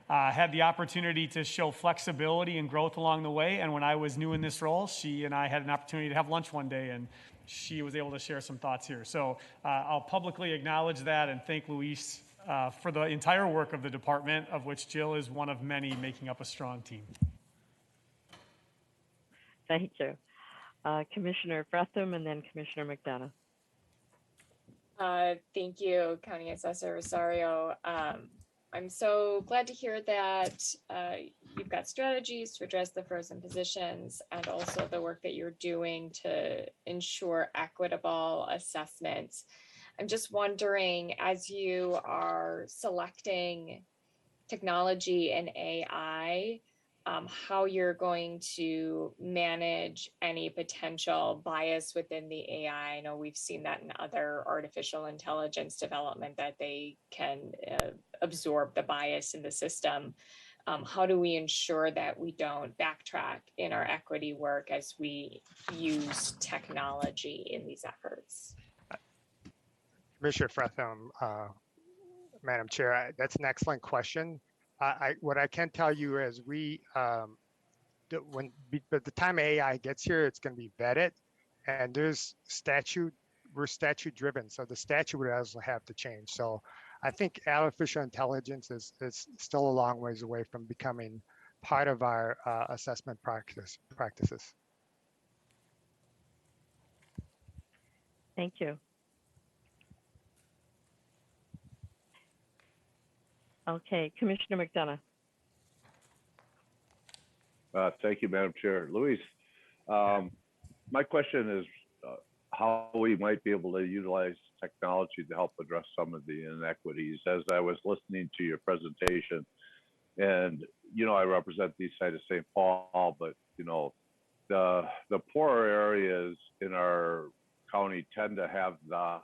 had the opportunity to show flexibility and growth along the way. And when I was new in this role, she and I had an opportunity to have lunch one day, and she was able to share some thoughts here. So I'll publicly acknowledge that and thank Luis for the entire work of the department, of which Jill is one of many, making up a strong team. Thank you. Commissioner Fretham and then Commissioner McDonough. Thank you, County Assessor Rosario. I'm so glad to hear that you've got strategies to address the frozen positions and also the work that you're doing to ensure equitable assessments. I'm just wondering, as you are selecting technology and AI, how you're going to manage any potential bias within the AI. I know we've seen that in other artificial intelligence development, that they can absorb the bias in the system. How do we ensure that we don't backtrack in our equity work as we use technology in these efforts? Commissioner Fretham, Madam Chair, that's an excellent question. What I can tell you is by the time AI gets here, it's going to be vetted, and we're statute driven, so the statute would also have to change. So I think artificial intelligence is still a long ways away from becoming part of our assessment practices. Thank you. Okay, Commissioner McDonough. Thank you, Madam Chair. Luis, my question is how we might be able to utilize technology to help address some of the inequities. As I was listening to your presentation, and you know, I represent the east side of St. Paul, but you know, the poorer areas in our county tend to have the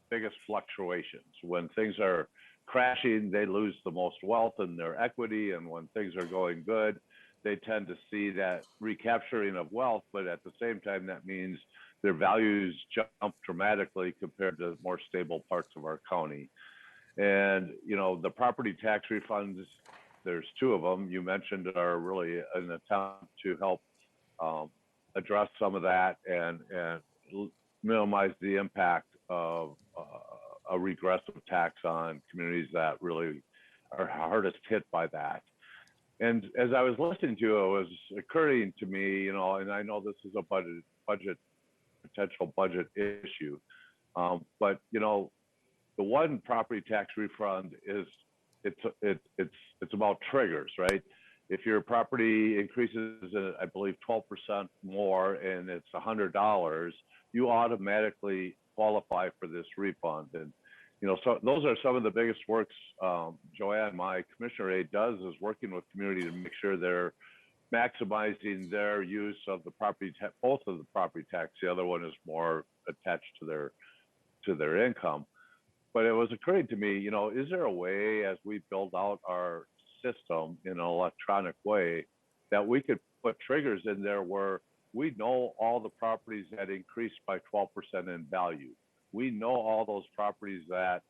biggest fluctuations. When things are crashing, they lose the most wealth in their equity, and when things are going good, they tend to see that recapturing of wealth, but at the same time, that means their values jump dramatically compared to more stable parts of our county. And you know, the property tax refunds, there's 2 of them you mentioned, are really an attempt to help address some of that and minimize the impact of a regressive tax on communities that really are hardest hit by that. And as I was listening to it, was occurring to me, you know, and I know this is a potential budget issue, but you know, the one property tax refund is it's about triggers, right? If your property increases, I believe 12% more, and it's $100, you automatically qualify for this refund. And so those are some of the biggest works Joanne, my commissioner aide, does, is working with community to make sure they're maximizing their use of the property, both of the property tax. The other one is more attached to their income. But it was occurring to me, is there a way, as we build out our system in an electronic way, that we could put triggers in there where we know all the properties that increased by 12% in value. We know all those properties that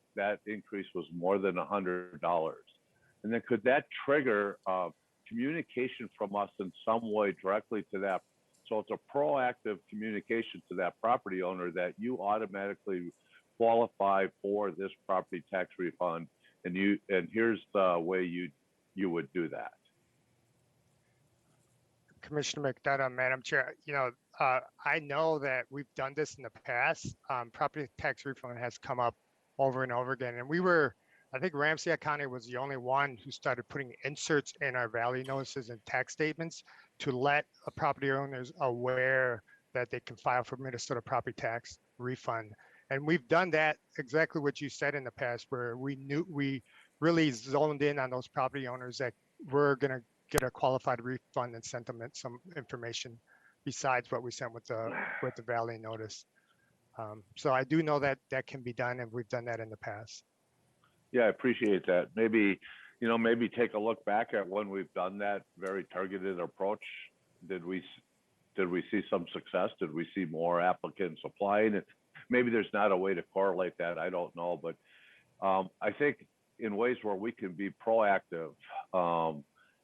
increase was more than $100. And then could that trigger communication from us in some way directly to that? So it's a proactive communication to that property owner that you automatically qualify for this property tax refund, and here's the way you would do that. Commissioner McDonough, Madam Chair, I know that we've done this in the past. Property tax refund has come up over and over again, and I think Ramsey County was the only one who started putting inserts in our value notices and tax statements to let property owners aware that they can file for Minnesota property tax refund. And we've done that exactly what you said in the past, where we really zoned in on those property owners that were going to get a qualified refund and sent them some information besides what we sent with the value notice. So I do know that can be done, and we've done that in the past. Yeah, I appreciate that. Maybe take a look back at when we've done that very targeted approach. Did we see some success? Did we see more applicants applying? Maybe there's not a way to correlate that. I don't know, but I think in ways where we can be proactive.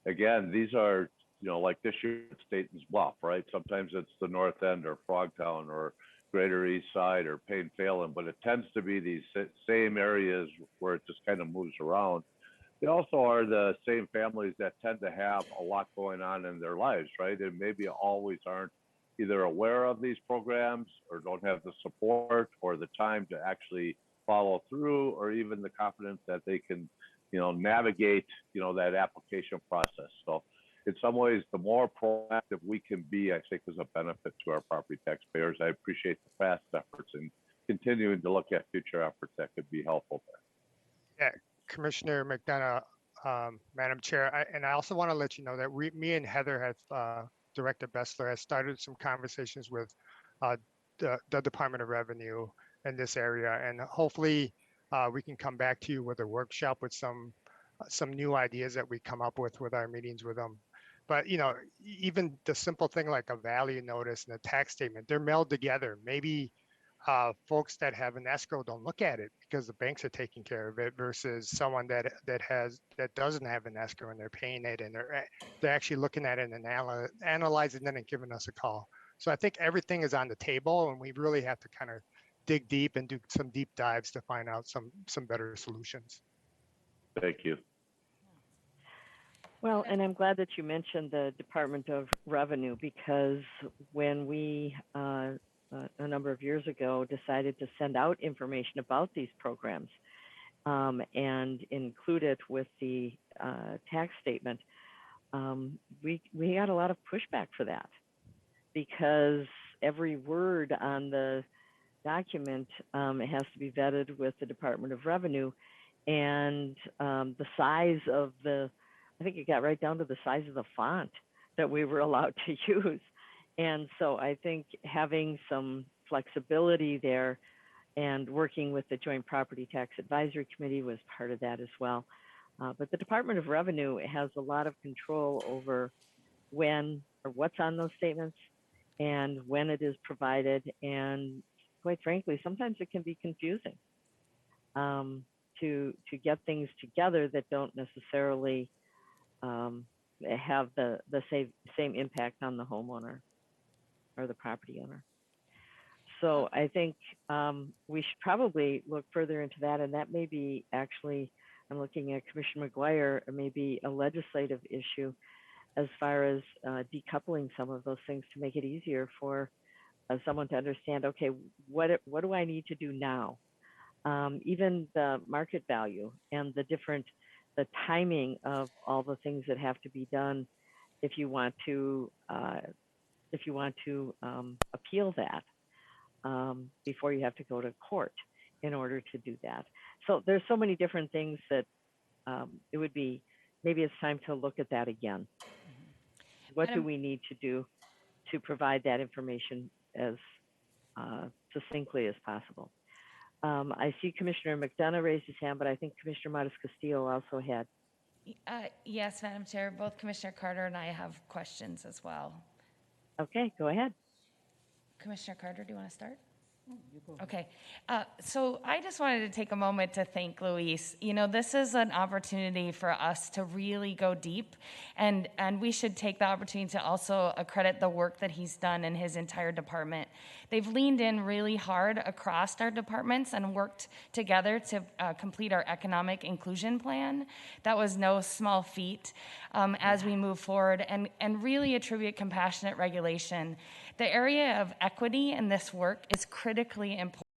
Again, these are like this year it's Dayton's Bluff, right? Sometimes it's the North End or Frogtown or Greater East Side or Payne Phelan, but it tends to be these same areas where it just kind of moves around. They also are the same families that tend to have a lot going on in their lives, right? And maybe always aren't either aware of these programs or don't have the support or the time to actually follow through, or even the confidence that they can, navigate, that application process. So in some ways, the more proactive we can be, I think is a benefit to our property taxpayers. I appreciate the past efforts and continuing to look at future efforts that could be helpful there. Yeah, Commissioner McDonough, Madam Chair, I also want to let you know that me and Heather have, Director Bessler has started some conversations with the Department of Revenue in this area, and hopefully we can come back to you with a workshop with some new ideas that we come up with our meetings with them. But even the simple thing like a value notice and a tax statement, they're melded together. Maybe folks that have an escrow don't look at it because the banks are taking care of it, versus someone that doesn't have an escrow and they're paying it, and they're actually looking at it and analyzing it and giving us a call. So I think everything is on the table, and we really have to kind of dig deep and do some deep dives to find out some better solutions. Thank you. Well, and I'm glad that you mentioned the Department of Revenue, because when we a number of years ago decided to send out information about these programs and include it with the tax statement, we got a lot of pushback for that, because every word on the document has to be vetted with the Department of Revenue, and the size of I think it got right down to the size of the font that we were allowed to use. And so I think having some flexibility there and working with the Joint Property Tax Advisory Committee was part of that as well. But the Department of Revenue has a lot of control over when or what's on those statements and when it is provided. And quite frankly, sometimes it can be confusing to get things together that don't necessarily have the same impact on the homeowner or the property owner. So I think we should probably look further into that, and that may be actually, I'm looking at Commissioner McGuire, maybe a legislative issue as far as decoupling some of those things to make it easier for someone to understand, okay, what do I need to do now? Even the market value and the the timing of all the things that have to be done if you want to appeal that before you have to go to court in order to do that. So there's so many different things that it would be, maybe it's time to look at that again. What do Madam- we need to do to provide that information as succinctly as possible? I see Commissioner McDonough raised his hand, but I think Commissioner Modis Castillo also had. Yes, Madam Chair, both Commissioner Carter and I have questions as well. Okay, go ahead. Commissioner Carter, do you want to start? Okay, so I just wanted to take a moment to thank Luis. You know, this is an opportunity for us to really go deep, and we should take the opportunity to also accredit the work that he's done in his entire department. They've leaned in really hard across our departments and worked together to complete our economic inclusion plan. That was no small feat as we move forward and really attribute compassionate regulation. The area of equity in this work is critically important.